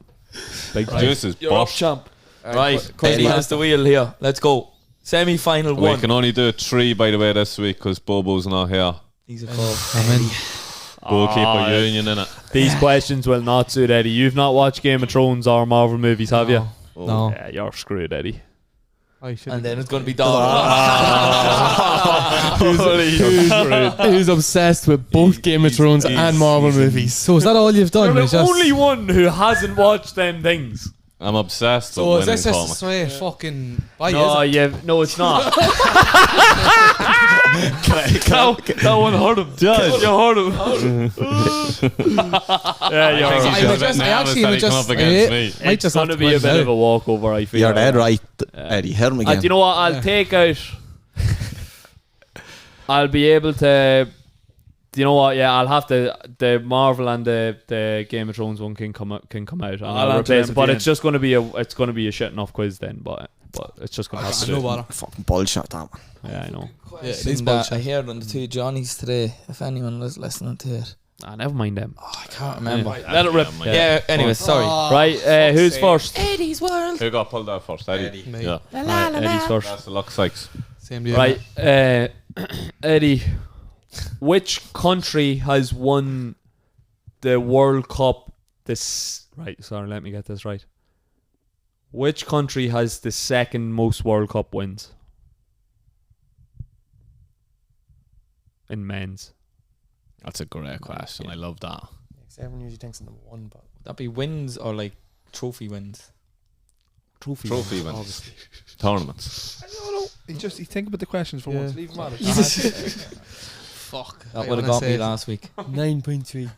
[SPEAKER 3] Big time.
[SPEAKER 5] Juice is
[SPEAKER 8] You're up,
[SPEAKER 5] bosh.
[SPEAKER 8] champ.
[SPEAKER 4] right, Cody has the wheel here. Let's go. Semi-final
[SPEAKER 5] We
[SPEAKER 4] one.
[SPEAKER 5] can only do 3, by the way, this week because Bobo's not here.
[SPEAKER 4] These are called.
[SPEAKER 7] I'm in.
[SPEAKER 5] Goalkeeper union, innit?
[SPEAKER 3] These questions will not suit Eddie. You've not watched Game of Thrones or Marvel movies, have you?
[SPEAKER 7] No.
[SPEAKER 3] Yeah, you're screwed, Eddie.
[SPEAKER 4] And then it's going to be done.
[SPEAKER 7] Who's obsessed with both Game of Thrones and Marvel movies? So is that all you've done?
[SPEAKER 3] You're
[SPEAKER 7] It's
[SPEAKER 3] the
[SPEAKER 7] just-
[SPEAKER 3] only one who hasn't watched them things.
[SPEAKER 5] I'm obsessed
[SPEAKER 6] So
[SPEAKER 5] with
[SPEAKER 6] is
[SPEAKER 5] winning
[SPEAKER 6] this just a
[SPEAKER 5] comics.
[SPEAKER 6] straight fucking buy?
[SPEAKER 3] No, no, it's not. that one hurt him. Judge. You hurt him. Yeah, you're
[SPEAKER 5] I think
[SPEAKER 3] right.
[SPEAKER 5] he's
[SPEAKER 6] I
[SPEAKER 5] a bit
[SPEAKER 6] just- I
[SPEAKER 5] nervous
[SPEAKER 6] actually
[SPEAKER 5] that
[SPEAKER 6] would
[SPEAKER 5] he come
[SPEAKER 6] just-
[SPEAKER 5] up against me.
[SPEAKER 7] Might
[SPEAKER 3] It's
[SPEAKER 7] just
[SPEAKER 3] going
[SPEAKER 7] have
[SPEAKER 3] to
[SPEAKER 7] to
[SPEAKER 3] be a
[SPEAKER 7] put it
[SPEAKER 3] bit
[SPEAKER 7] out.
[SPEAKER 3] of a walkover, I feel.
[SPEAKER 9] You're dead right, Eddie. Hit him again.
[SPEAKER 3] Do you know what? I'll take out. I'll be able to. Do you know what? Yeah, I'll have to. The Marvel and the Game of Thrones one can come out. And
[SPEAKER 8] I'll
[SPEAKER 3] I'll
[SPEAKER 8] answer
[SPEAKER 3] replace
[SPEAKER 8] them
[SPEAKER 3] it.
[SPEAKER 8] at
[SPEAKER 3] But
[SPEAKER 8] the
[SPEAKER 3] it's just going to be a shit enough quiz then. But it's just going to have to.
[SPEAKER 6] No
[SPEAKER 3] do.
[SPEAKER 6] bother.
[SPEAKER 9] Fucking bullshit, that man.
[SPEAKER 3] Yeah, I know.
[SPEAKER 6] Yeah, it is
[SPEAKER 4] Listen, that I
[SPEAKER 6] bullshit.
[SPEAKER 4] heard on the two Johnnies today. If anyone was listening to it,
[SPEAKER 3] Never mind them.
[SPEAKER 4] I can't remember.
[SPEAKER 3] Let it rip.
[SPEAKER 4] Yeah. Anyway, sorry.
[SPEAKER 3] Right. Who's first?
[SPEAKER 4] Eddie's World.
[SPEAKER 5] Who got pulled out first? Eddie.
[SPEAKER 6] Me.
[SPEAKER 5] Yeah.
[SPEAKER 3] Right, Eddie's first.
[SPEAKER 5] That's the luck Sykes.
[SPEAKER 6] Same deal.
[SPEAKER 3] Right, Eddie, which country has won the World Cup sorry, let me get this right. Which country has the second most World Cup wins? In men's.
[SPEAKER 5] That's a great question. I love that.
[SPEAKER 7] Everyone usually thinks number one, but
[SPEAKER 4] Would that be wins or like trophy wins?
[SPEAKER 3] Trophy
[SPEAKER 5] wins. Tournaments.
[SPEAKER 8] You think about the questions for once. Leave them out.
[SPEAKER 6] Fuck.
[SPEAKER 4] That would have got me last week.
[SPEAKER 7] 9.3.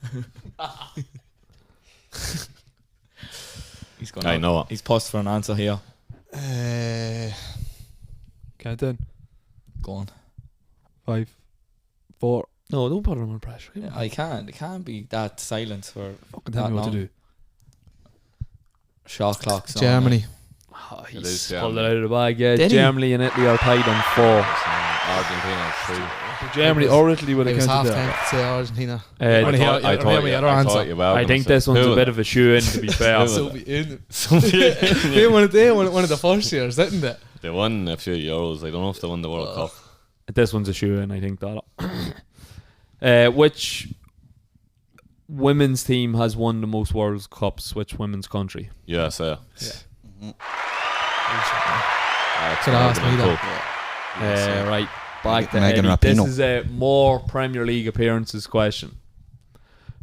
[SPEAKER 4] He's going.
[SPEAKER 5] I know it.
[SPEAKER 4] He's paused for an answer here.
[SPEAKER 8] Count down.
[SPEAKER 4] Go on.
[SPEAKER 8] 5, 4.
[SPEAKER 3] No, don't put him under pressure.
[SPEAKER 4] I can't. It can't be that silence for
[SPEAKER 8] Fucking tell me what to do.
[SPEAKER 4] shot clocks. on.
[SPEAKER 6] Germany.
[SPEAKER 3] Oh,
[SPEAKER 5] It is
[SPEAKER 3] he's pulled it
[SPEAKER 5] Germany.
[SPEAKER 3] out of the bag. Yeah,
[SPEAKER 4] Did he?
[SPEAKER 3] Germany and Italy are tied on 4.
[SPEAKER 5] Argentina 3.
[SPEAKER 8] Germany or Italy would
[SPEAKER 6] It
[SPEAKER 8] have
[SPEAKER 6] was half
[SPEAKER 8] counted
[SPEAKER 6] time
[SPEAKER 8] that.
[SPEAKER 6] to say Argentina.
[SPEAKER 5] I
[SPEAKER 3] Uh,
[SPEAKER 5] thought
[SPEAKER 6] hear my other
[SPEAKER 5] I
[SPEAKER 6] answer.
[SPEAKER 5] thought you were
[SPEAKER 3] I
[SPEAKER 5] gonna
[SPEAKER 3] think
[SPEAKER 5] say-
[SPEAKER 3] this one's
[SPEAKER 5] Who
[SPEAKER 3] a
[SPEAKER 5] was
[SPEAKER 3] bit
[SPEAKER 5] it?
[SPEAKER 3] of a shoe-in, to be fair.
[SPEAKER 5] Who was
[SPEAKER 6] They won one of the first years, didn't they?
[SPEAKER 5] They won a few Euros. I don't know if they won the World Cup.
[SPEAKER 3] This one's a shoe-in, I think. That. Which women's team has won the most World Cups? Which women's country?
[SPEAKER 5] USA.
[SPEAKER 6] Could have asked me that.
[SPEAKER 3] Right, back to
[SPEAKER 9] Megan
[SPEAKER 3] Eddie.
[SPEAKER 9] Rapinoe.
[SPEAKER 3] This is a more Premier League appearances question.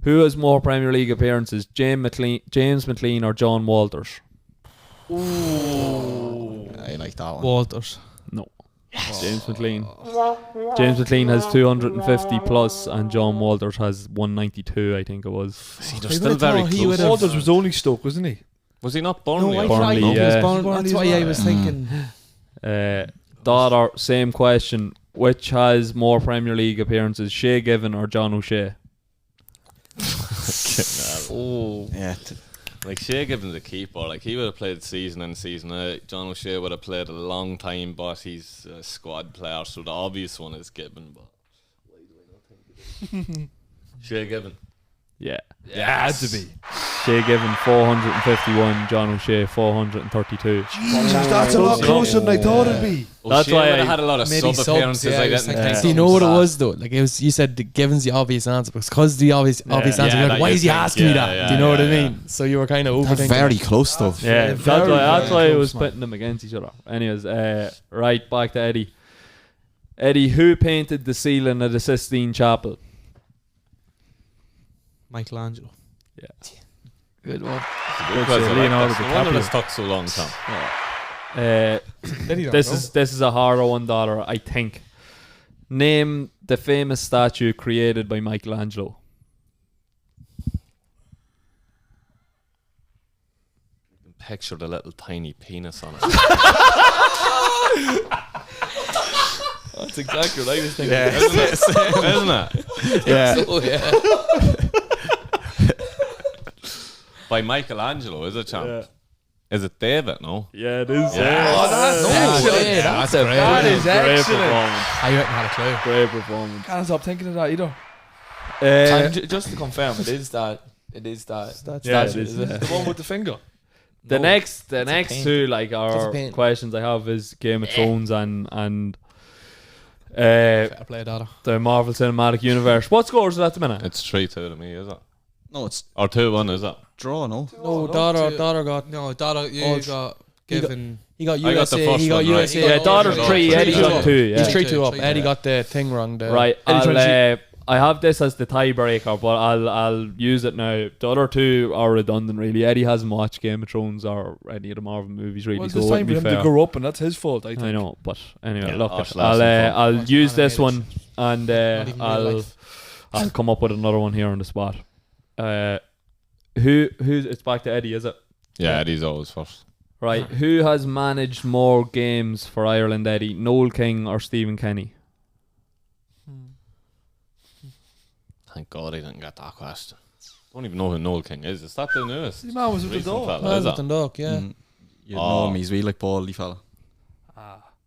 [SPEAKER 3] Who has more Premier League appearances, James McLean or John Walters?
[SPEAKER 9] like that one.
[SPEAKER 6] Walters.
[SPEAKER 3] No. James McLean. James McLean has 250 plus, and John Walters has 192, I think it was.
[SPEAKER 5] See, they're still very close.
[SPEAKER 8] Walters was only Stoke, wasn't he?
[SPEAKER 5] Was he not Burnley?
[SPEAKER 7] I
[SPEAKER 3] Burnley,
[SPEAKER 7] thought he
[SPEAKER 3] yeah.
[SPEAKER 7] was Burnley. That's why I was thinking.
[SPEAKER 3] Daughter, same question. Which has more Premier League appearances, Shea Given or John O'Shea?
[SPEAKER 5] Oh,
[SPEAKER 9] Yeah.
[SPEAKER 5] like Shea Given's a keeper. Like he would have played season in, season out. John O'Shea would have played a long time, but he's a squad player. So the obvious one is Given. But why do I not think Shea Given?
[SPEAKER 3] Yeah.
[SPEAKER 8] Yeah, had to be.
[SPEAKER 3] Shea Given 451, John O'Shea 432.
[SPEAKER 8] Jesus, that's a lot closer than I thought it'd be.
[SPEAKER 3] That's
[SPEAKER 5] O'Shea
[SPEAKER 3] why
[SPEAKER 5] would have
[SPEAKER 3] I-
[SPEAKER 5] had a lot of
[SPEAKER 6] Maybe
[SPEAKER 5] sub appearances.
[SPEAKER 6] subs, yeah,
[SPEAKER 5] I
[SPEAKER 6] I was
[SPEAKER 5] didn't
[SPEAKER 6] thinking
[SPEAKER 5] think.
[SPEAKER 7] Do you know what it was though? Like it was, you said that Given's the obvious answer because the obvious answer.
[SPEAKER 5] Yeah,
[SPEAKER 7] You're
[SPEAKER 5] that
[SPEAKER 7] like, why
[SPEAKER 5] you
[SPEAKER 7] is he
[SPEAKER 5] think,
[SPEAKER 7] asking me
[SPEAKER 5] yeah,
[SPEAKER 7] that?
[SPEAKER 5] yeah,
[SPEAKER 7] Do you know what I
[SPEAKER 5] yeah,
[SPEAKER 7] mean? So you were kind of
[SPEAKER 9] That's
[SPEAKER 7] overthinking.
[SPEAKER 9] very close though.
[SPEAKER 3] Yeah,
[SPEAKER 8] Very,
[SPEAKER 3] that's why I
[SPEAKER 8] very
[SPEAKER 3] was
[SPEAKER 8] close,
[SPEAKER 3] putting them against each other. Anyways, right, back to Eddie. Eddie, who painted the ceiling of the Sistine Chapel?
[SPEAKER 6] Michelangelo.
[SPEAKER 7] Good one.
[SPEAKER 5] Good question.
[SPEAKER 3] Leonardo
[SPEAKER 5] No wonder
[SPEAKER 3] DiCaprio.
[SPEAKER 5] this took so long, Tom.
[SPEAKER 3] This is a harder one, daughter, I think. Name the famous statue created by Michelangelo.
[SPEAKER 5] Picture the little tiny penis on it.
[SPEAKER 4] That's exactly what I was thinking.
[SPEAKER 9] Yeah.
[SPEAKER 5] Isn't it?
[SPEAKER 9] Yeah.
[SPEAKER 4] Oh, yeah.
[SPEAKER 5] By Michelangelo, is it, champ?
[SPEAKER 3] Yeah.
[SPEAKER 5] Is it David? No.
[SPEAKER 3] Yeah, it is.
[SPEAKER 5] Yeah.
[SPEAKER 8] Oh, that's
[SPEAKER 7] excellent.
[SPEAKER 4] That's a
[SPEAKER 8] That is
[SPEAKER 3] Great
[SPEAKER 8] excellent.
[SPEAKER 3] performance.
[SPEAKER 6] I wouldn't have a clue.
[SPEAKER 3] Great performance.
[SPEAKER 8] Can't stop thinking of that either.
[SPEAKER 4] Just to confirm, it is that.
[SPEAKER 3] Yeah, it is,
[SPEAKER 8] The one with the finger.
[SPEAKER 3] The next
[SPEAKER 4] paint.
[SPEAKER 3] two like
[SPEAKER 7] a
[SPEAKER 3] are
[SPEAKER 7] paint.
[SPEAKER 3] questions I have is Game of Thrones and
[SPEAKER 6] Better play daughter.
[SPEAKER 3] the Marvel Cinematic Universe. What scores is that at the minute?
[SPEAKER 5] It's 3-2 to me, is it?
[SPEAKER 9] No, it's
[SPEAKER 5] Or 2-1, is it?
[SPEAKER 9] draw, no?
[SPEAKER 7] No, daughter got.
[SPEAKER 6] No, daughter, you
[SPEAKER 7] Oh,
[SPEAKER 6] got
[SPEAKER 7] he got-
[SPEAKER 6] given.
[SPEAKER 7] He got
[SPEAKER 5] I got the
[SPEAKER 7] USA.
[SPEAKER 5] first
[SPEAKER 7] He got
[SPEAKER 5] one right.
[SPEAKER 7] USA.
[SPEAKER 3] Yeah, daughter's
[SPEAKER 5] Oh,
[SPEAKER 3] 3,
[SPEAKER 5] three,
[SPEAKER 3] Eddie
[SPEAKER 5] two.
[SPEAKER 3] got 2.
[SPEAKER 7] He's
[SPEAKER 3] Yeah.
[SPEAKER 7] 3-2 up.
[SPEAKER 6] Three,
[SPEAKER 7] Eddie
[SPEAKER 6] yeah.
[SPEAKER 7] got the thing wrong there.
[SPEAKER 3] Right,
[SPEAKER 8] Eddie
[SPEAKER 3] I have this as the tiebreaker, but I'll use it now. The other two are redundant, really. Eddie hasn't watched Game of Thrones or any of the Marvel movies, really.
[SPEAKER 8] Well,
[SPEAKER 3] so
[SPEAKER 8] it's
[SPEAKER 3] it
[SPEAKER 8] time
[SPEAKER 3] wouldn't
[SPEAKER 8] for
[SPEAKER 3] be
[SPEAKER 8] him
[SPEAKER 3] fair.
[SPEAKER 8] to grow up, and that's his fault, I think.
[SPEAKER 3] I know, but anyway,
[SPEAKER 5] Yeah,
[SPEAKER 3] look,
[SPEAKER 5] Arsenal has some
[SPEAKER 3] I'll
[SPEAKER 6] fun.
[SPEAKER 3] use this
[SPEAKER 6] Animated.
[SPEAKER 3] one and
[SPEAKER 6] Not even real life.
[SPEAKER 3] I'll come up with another one here on the spot. Who's it's back to Eddie, is it?
[SPEAKER 5] Yeah, Eddie's always first.
[SPEAKER 3] Right. Who has managed more games for Ireland, Eddie? Noel King or Stephen Kenny?
[SPEAKER 5] Thank God I didn't get that question. Don't even know who Noel King is. Is that the newest?
[SPEAKER 8] The man was with the
[SPEAKER 5] recent
[SPEAKER 8] dog.
[SPEAKER 5] fella, is it?
[SPEAKER 7] Dundalk, yeah.
[SPEAKER 9] You know him, he's really like bally fella.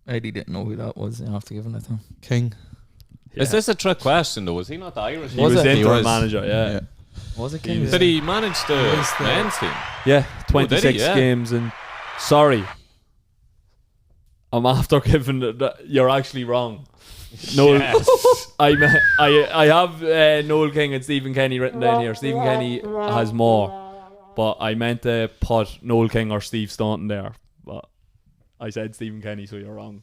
[SPEAKER 4] Eddie didn't know who that was. You have to give him that time.
[SPEAKER 6] King.
[SPEAKER 5] Is this a trick question though? Was he not the Irish?
[SPEAKER 3] He was
[SPEAKER 4] it?
[SPEAKER 3] the
[SPEAKER 9] He
[SPEAKER 3] interim
[SPEAKER 9] was.
[SPEAKER 3] manager, yeah.
[SPEAKER 4] Was it
[SPEAKER 3] He
[SPEAKER 4] King?
[SPEAKER 3] was-
[SPEAKER 5] Did he manage the
[SPEAKER 6] was the-
[SPEAKER 5] men's team?
[SPEAKER 3] Yeah,
[SPEAKER 5] did
[SPEAKER 3] 26
[SPEAKER 5] he? Yeah.
[SPEAKER 3] games and sorry. I'm after giving you're actually wrong. Noel, I have Noel King and Stephen Kenny written down here. Stephen Kenny has more, but I meant to put Noel King or Steve Staunton there, but I said Stephen Kenny, so you're wrong.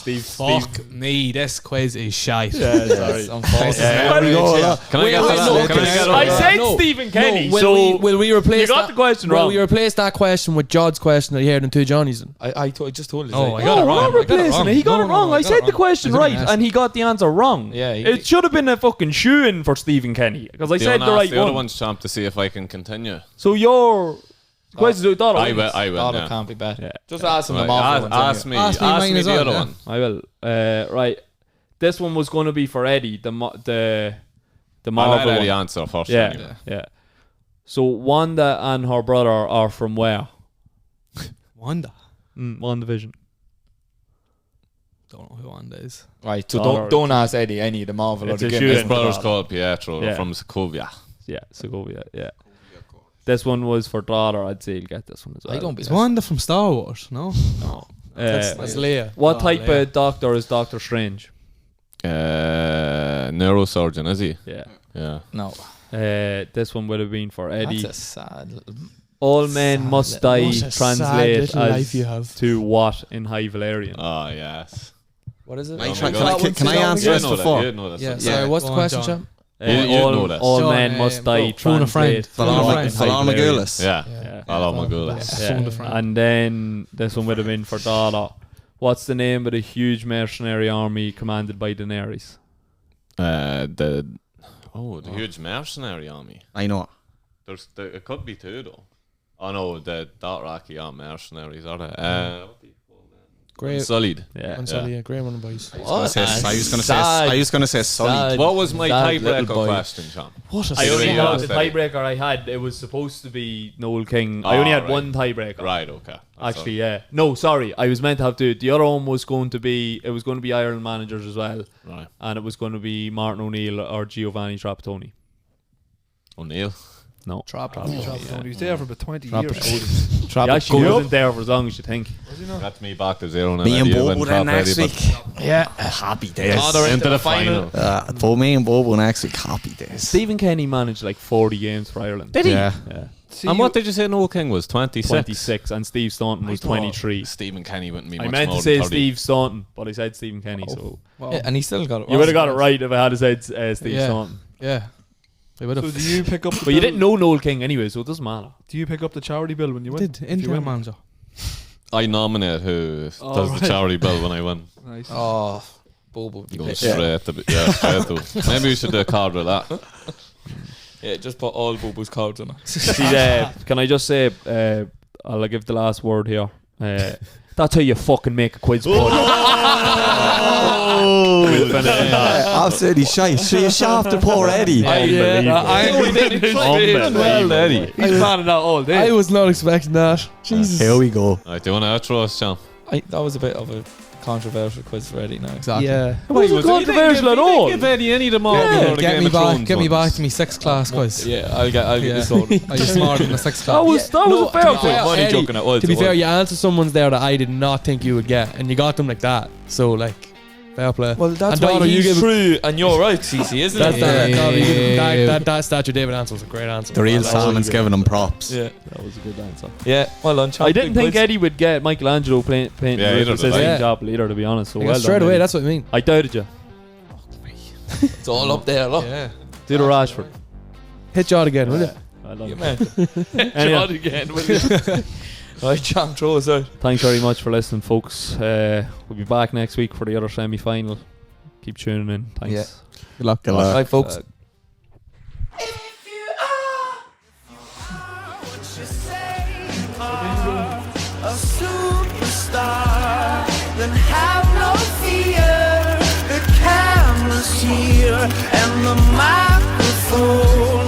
[SPEAKER 6] Fuck me, this quiz is shite.
[SPEAKER 3] Yeah, sorry.
[SPEAKER 4] I'm false.
[SPEAKER 3] Yeah.
[SPEAKER 5] Can I get that? Can I get
[SPEAKER 3] I
[SPEAKER 5] that?
[SPEAKER 3] said
[SPEAKER 7] No.
[SPEAKER 3] Stephen Kenny,
[SPEAKER 7] will
[SPEAKER 3] so
[SPEAKER 7] will we replace
[SPEAKER 3] you got
[SPEAKER 7] that,
[SPEAKER 3] the question
[SPEAKER 7] will
[SPEAKER 3] wrong.
[SPEAKER 7] we replace that question with Jod's question that he heard in Two Johnnies?
[SPEAKER 4] I just told you.
[SPEAKER 6] Oh, I
[SPEAKER 3] No,
[SPEAKER 6] got it
[SPEAKER 3] we're
[SPEAKER 6] wrong.
[SPEAKER 3] not
[SPEAKER 6] I got it
[SPEAKER 3] replacing
[SPEAKER 6] wrong.
[SPEAKER 3] it. He got
[SPEAKER 6] No,
[SPEAKER 3] it
[SPEAKER 6] no,
[SPEAKER 3] wrong.
[SPEAKER 6] no,
[SPEAKER 3] I
[SPEAKER 6] got
[SPEAKER 3] said
[SPEAKER 6] it
[SPEAKER 3] the
[SPEAKER 6] wrong.
[SPEAKER 3] question
[SPEAKER 6] I was
[SPEAKER 3] right,
[SPEAKER 6] gonna ask.
[SPEAKER 3] and he got the answer wrong.
[SPEAKER 4] Yeah,
[SPEAKER 3] It should have been a fucking shoe-in for Stephen Kenny because I
[SPEAKER 5] Do you
[SPEAKER 3] said
[SPEAKER 5] wanna
[SPEAKER 3] the
[SPEAKER 5] ask
[SPEAKER 3] right
[SPEAKER 5] the other
[SPEAKER 3] one.
[SPEAKER 5] one's champ to see if I can continue.
[SPEAKER 3] So your question is thought
[SPEAKER 5] I will. I will.
[SPEAKER 4] Daughter
[SPEAKER 5] Yeah.
[SPEAKER 4] can't be bad.
[SPEAKER 3] Yeah.
[SPEAKER 4] Just ask him the
[SPEAKER 5] Right,
[SPEAKER 4] Marvel ones
[SPEAKER 5] ask
[SPEAKER 4] anyway.
[SPEAKER 5] me.
[SPEAKER 6] Ask me
[SPEAKER 5] Ask
[SPEAKER 6] mine
[SPEAKER 5] me
[SPEAKER 6] as
[SPEAKER 5] the
[SPEAKER 6] well,
[SPEAKER 5] other
[SPEAKER 6] yeah.
[SPEAKER 5] one.
[SPEAKER 3] I will. Right. This one was going to be for Eddie. The
[SPEAKER 5] I'll
[SPEAKER 3] Marvel
[SPEAKER 5] let Eddie
[SPEAKER 3] one.
[SPEAKER 5] answer first.
[SPEAKER 3] Yeah,
[SPEAKER 5] Anyway.
[SPEAKER 3] yeah. So Wanda and her brother are from where?
[SPEAKER 6] Wanda.
[SPEAKER 3] One division.
[SPEAKER 6] Don't know who Wanda is.
[SPEAKER 4] Right, so
[SPEAKER 3] Daughter.
[SPEAKER 4] don't ask Eddie any of the Marvel or
[SPEAKER 3] It's
[SPEAKER 4] the
[SPEAKER 3] a
[SPEAKER 4] Game
[SPEAKER 3] shoe-in.
[SPEAKER 5] His
[SPEAKER 4] of
[SPEAKER 5] brother's
[SPEAKER 4] Thrones.
[SPEAKER 5] called Pietro
[SPEAKER 3] Yeah.
[SPEAKER 5] from Sokovia.
[SPEAKER 3] Yeah, Segovia. Yeah. This one was for daughter. I'd say you'll get this one as well.
[SPEAKER 4] I don't be.
[SPEAKER 6] Is Wanda from Star Wars? No.
[SPEAKER 3] No.
[SPEAKER 7] That's Leia.
[SPEAKER 3] What
[SPEAKER 6] Oh,
[SPEAKER 3] type
[SPEAKER 6] Leia.
[SPEAKER 3] of doctor is Doctor Strange?
[SPEAKER 5] Neurosurgeon, is he?
[SPEAKER 3] Yeah.
[SPEAKER 5] Yeah.
[SPEAKER 4] No,
[SPEAKER 3] This one would have been for Eddie.
[SPEAKER 4] that's a sad. Little,
[SPEAKER 3] All men must die.
[SPEAKER 7] What a sad
[SPEAKER 3] Translate
[SPEAKER 7] little life
[SPEAKER 3] as
[SPEAKER 7] you have.
[SPEAKER 3] to what in High Valerian?
[SPEAKER 5] Oh yes.
[SPEAKER 4] what is it?
[SPEAKER 9] Can I-
[SPEAKER 5] my
[SPEAKER 9] can
[SPEAKER 5] God.
[SPEAKER 9] I- can I answer
[SPEAKER 5] You
[SPEAKER 9] this
[SPEAKER 5] know that.
[SPEAKER 9] before?
[SPEAKER 5] You know that.
[SPEAKER 6] Yeah,
[SPEAKER 7] Sorry, what's the
[SPEAKER 6] Go on,
[SPEAKER 7] question,
[SPEAKER 6] John.
[SPEAKER 7] champ?
[SPEAKER 5] You know
[SPEAKER 3] all
[SPEAKER 5] this.
[SPEAKER 3] all
[SPEAKER 6] John,
[SPEAKER 3] men must die.
[SPEAKER 6] phone a friend.
[SPEAKER 3] Translate.
[SPEAKER 6] Phone a friend.
[SPEAKER 9] Fallon McGillis.
[SPEAKER 5] Yeah.
[SPEAKER 3] Yeah.
[SPEAKER 5] Hello, my girl.
[SPEAKER 3] And then this one would have been for Dada. What's the name of the huge mercenary army commanded by Daenerys?
[SPEAKER 5] The huge mercenary army.
[SPEAKER 9] I know.
[SPEAKER 5] It could be two though. Oh no, the Dothraki aren't mercenaries, are they? What do you call them?
[SPEAKER 7] Great.
[SPEAKER 5] Sullied.
[SPEAKER 7] Grey one boys.
[SPEAKER 9] I was gonna say Sully.
[SPEAKER 5] What was my
[SPEAKER 4] Sad little
[SPEAKER 5] tiebreaker
[SPEAKER 4] boy.
[SPEAKER 5] question, Sean?
[SPEAKER 7] What a
[SPEAKER 3] I only
[SPEAKER 5] Really
[SPEAKER 3] know
[SPEAKER 5] lost
[SPEAKER 3] the
[SPEAKER 5] Eddie.
[SPEAKER 3] tiebreaker I had. It was supposed to be Noel King. I only had
[SPEAKER 5] right.
[SPEAKER 3] one tiebreaker.
[SPEAKER 5] Right, okay. That's
[SPEAKER 3] Actually, yeah. No, sorry. I was meant to have two. The other one was going to be. It was going to be Ireland managers as well,
[SPEAKER 5] all. Right.
[SPEAKER 3] and it was going to be Martin O'Neill or Giovanni Trapattoni.
[SPEAKER 5] O'Neill.
[SPEAKER 3] No,
[SPEAKER 8] Trapattoni. He was there for about 20 years.
[SPEAKER 3] he actually wasn't there for as long as you think.
[SPEAKER 5] That's me back to 0.
[SPEAKER 9] Me and Bobo then next week.
[SPEAKER 7] Yeah.
[SPEAKER 9] Happy days.
[SPEAKER 5] Into the final.
[SPEAKER 9] For me and Bobo next week. Happy days.
[SPEAKER 3] Stephen Kenny managed like 40 games for Ireland.
[SPEAKER 5] Did he?
[SPEAKER 9] Yeah.
[SPEAKER 3] Yeah.
[SPEAKER 5] And what did you say Noel King was? 26?
[SPEAKER 3] 26, and Steve Staunton was 23.
[SPEAKER 5] Stephen Kenny wouldn't be much
[SPEAKER 3] I meant
[SPEAKER 5] more
[SPEAKER 3] to say
[SPEAKER 5] than 30.
[SPEAKER 3] Steve Staunton, but I said Stephen Kenny, so
[SPEAKER 4] Yeah, and he still got it.
[SPEAKER 3] you would have got it right if I had said Steve
[SPEAKER 6] Yeah.
[SPEAKER 3] Staunton.
[SPEAKER 6] Yeah. They would
[SPEAKER 8] So
[SPEAKER 6] have.
[SPEAKER 8] do you pick up? The
[SPEAKER 3] But you
[SPEAKER 8] bill?
[SPEAKER 3] didn't know Noel King anyway, so it doesn't matter.
[SPEAKER 8] Do you pick up the charity bill when you win?
[SPEAKER 6] Did
[SPEAKER 8] If you
[SPEAKER 6] interim
[SPEAKER 8] win?
[SPEAKER 6] manager.
[SPEAKER 5] I nominate who does the charity bill when I win.
[SPEAKER 6] Nice.
[SPEAKER 4] Oh, Bobo.
[SPEAKER 5] Go straight to straight to. Maybe we should do a card with that.
[SPEAKER 4] Yeah, just put all Bobo's cards on it.
[SPEAKER 3] See, can I just say, I'll give the last word here. That's how you fucking make a quiz board.
[SPEAKER 9] Absolutely shy. So you shafted poor Eddie.
[SPEAKER 3] Unbelievable.
[SPEAKER 5] Eddie.
[SPEAKER 8] He's planning out all day.
[SPEAKER 7] I was not expecting that. Jesus.
[SPEAKER 9] Here we go.
[SPEAKER 5] Right, do you want to outro us, Sean?
[SPEAKER 4] That was a bit of a controversial quiz for Eddie now.
[SPEAKER 6] Exactly.
[SPEAKER 7] Yeah.
[SPEAKER 3] It wasn't controversial at all.
[SPEAKER 5] Give Eddie any of them all.
[SPEAKER 6] Get me back to me 6th class quiz.
[SPEAKER 4] Yeah, I'll get this one.
[SPEAKER 6] Are you smarter than the 6th
[SPEAKER 3] That
[SPEAKER 6] class?
[SPEAKER 3] was a fair
[SPEAKER 7] to be
[SPEAKER 3] quiz.
[SPEAKER 7] fair,
[SPEAKER 4] Money
[SPEAKER 7] Eddie,
[SPEAKER 4] joking, it was.
[SPEAKER 7] To be
[SPEAKER 4] it
[SPEAKER 7] fair,
[SPEAKER 4] was.
[SPEAKER 7] you answered someone's there that I did not think you would get, and you got them like that. So, like, fair play.
[SPEAKER 4] Well, that's
[SPEAKER 7] And
[SPEAKER 4] why
[SPEAKER 7] Donna, you
[SPEAKER 4] he's
[SPEAKER 7] give it-
[SPEAKER 4] true, and you're right, CC, isn't
[SPEAKER 7] That's
[SPEAKER 4] it?
[SPEAKER 7] that Statue David answer was a great answer.
[SPEAKER 9] The real Salmon's giving him props.
[SPEAKER 4] Yeah,
[SPEAKER 3] That was a good answer.
[SPEAKER 4] yeah. Well done, Sean.
[SPEAKER 3] I didn't
[SPEAKER 4] Big
[SPEAKER 3] think
[SPEAKER 4] quiz.
[SPEAKER 3] Eddie would get Michelangelo painting
[SPEAKER 5] Yeah, either
[SPEAKER 3] with
[SPEAKER 5] did
[SPEAKER 3] his
[SPEAKER 5] I.
[SPEAKER 3] job leader, to be honest. So
[SPEAKER 7] Like,
[SPEAKER 3] well
[SPEAKER 7] straight
[SPEAKER 3] done,
[SPEAKER 7] away,
[SPEAKER 3] Eddie.
[SPEAKER 7] that's what I mean.
[SPEAKER 3] I doubted you.
[SPEAKER 4] It's all up there, look.
[SPEAKER 6] Yeah.
[SPEAKER 3] Do the Rashford.
[SPEAKER 7] Hit Jod again, will you?
[SPEAKER 3] Well done.
[SPEAKER 4] You man.
[SPEAKER 3] Anyway,
[SPEAKER 4] again, will you? Right, Sean, throw us out.
[SPEAKER 3] thanks very much for listening, folks. We'll be back next week for the other semi-final. Keep tuning in. Thanks.
[SPEAKER 4] Yeah.
[SPEAKER 6] Good luck.
[SPEAKER 9] Good luck.
[SPEAKER 4] Right, folks.
[SPEAKER 2] If you are what you say you are, a superstar, then have no fear. The camera's here and the microphone.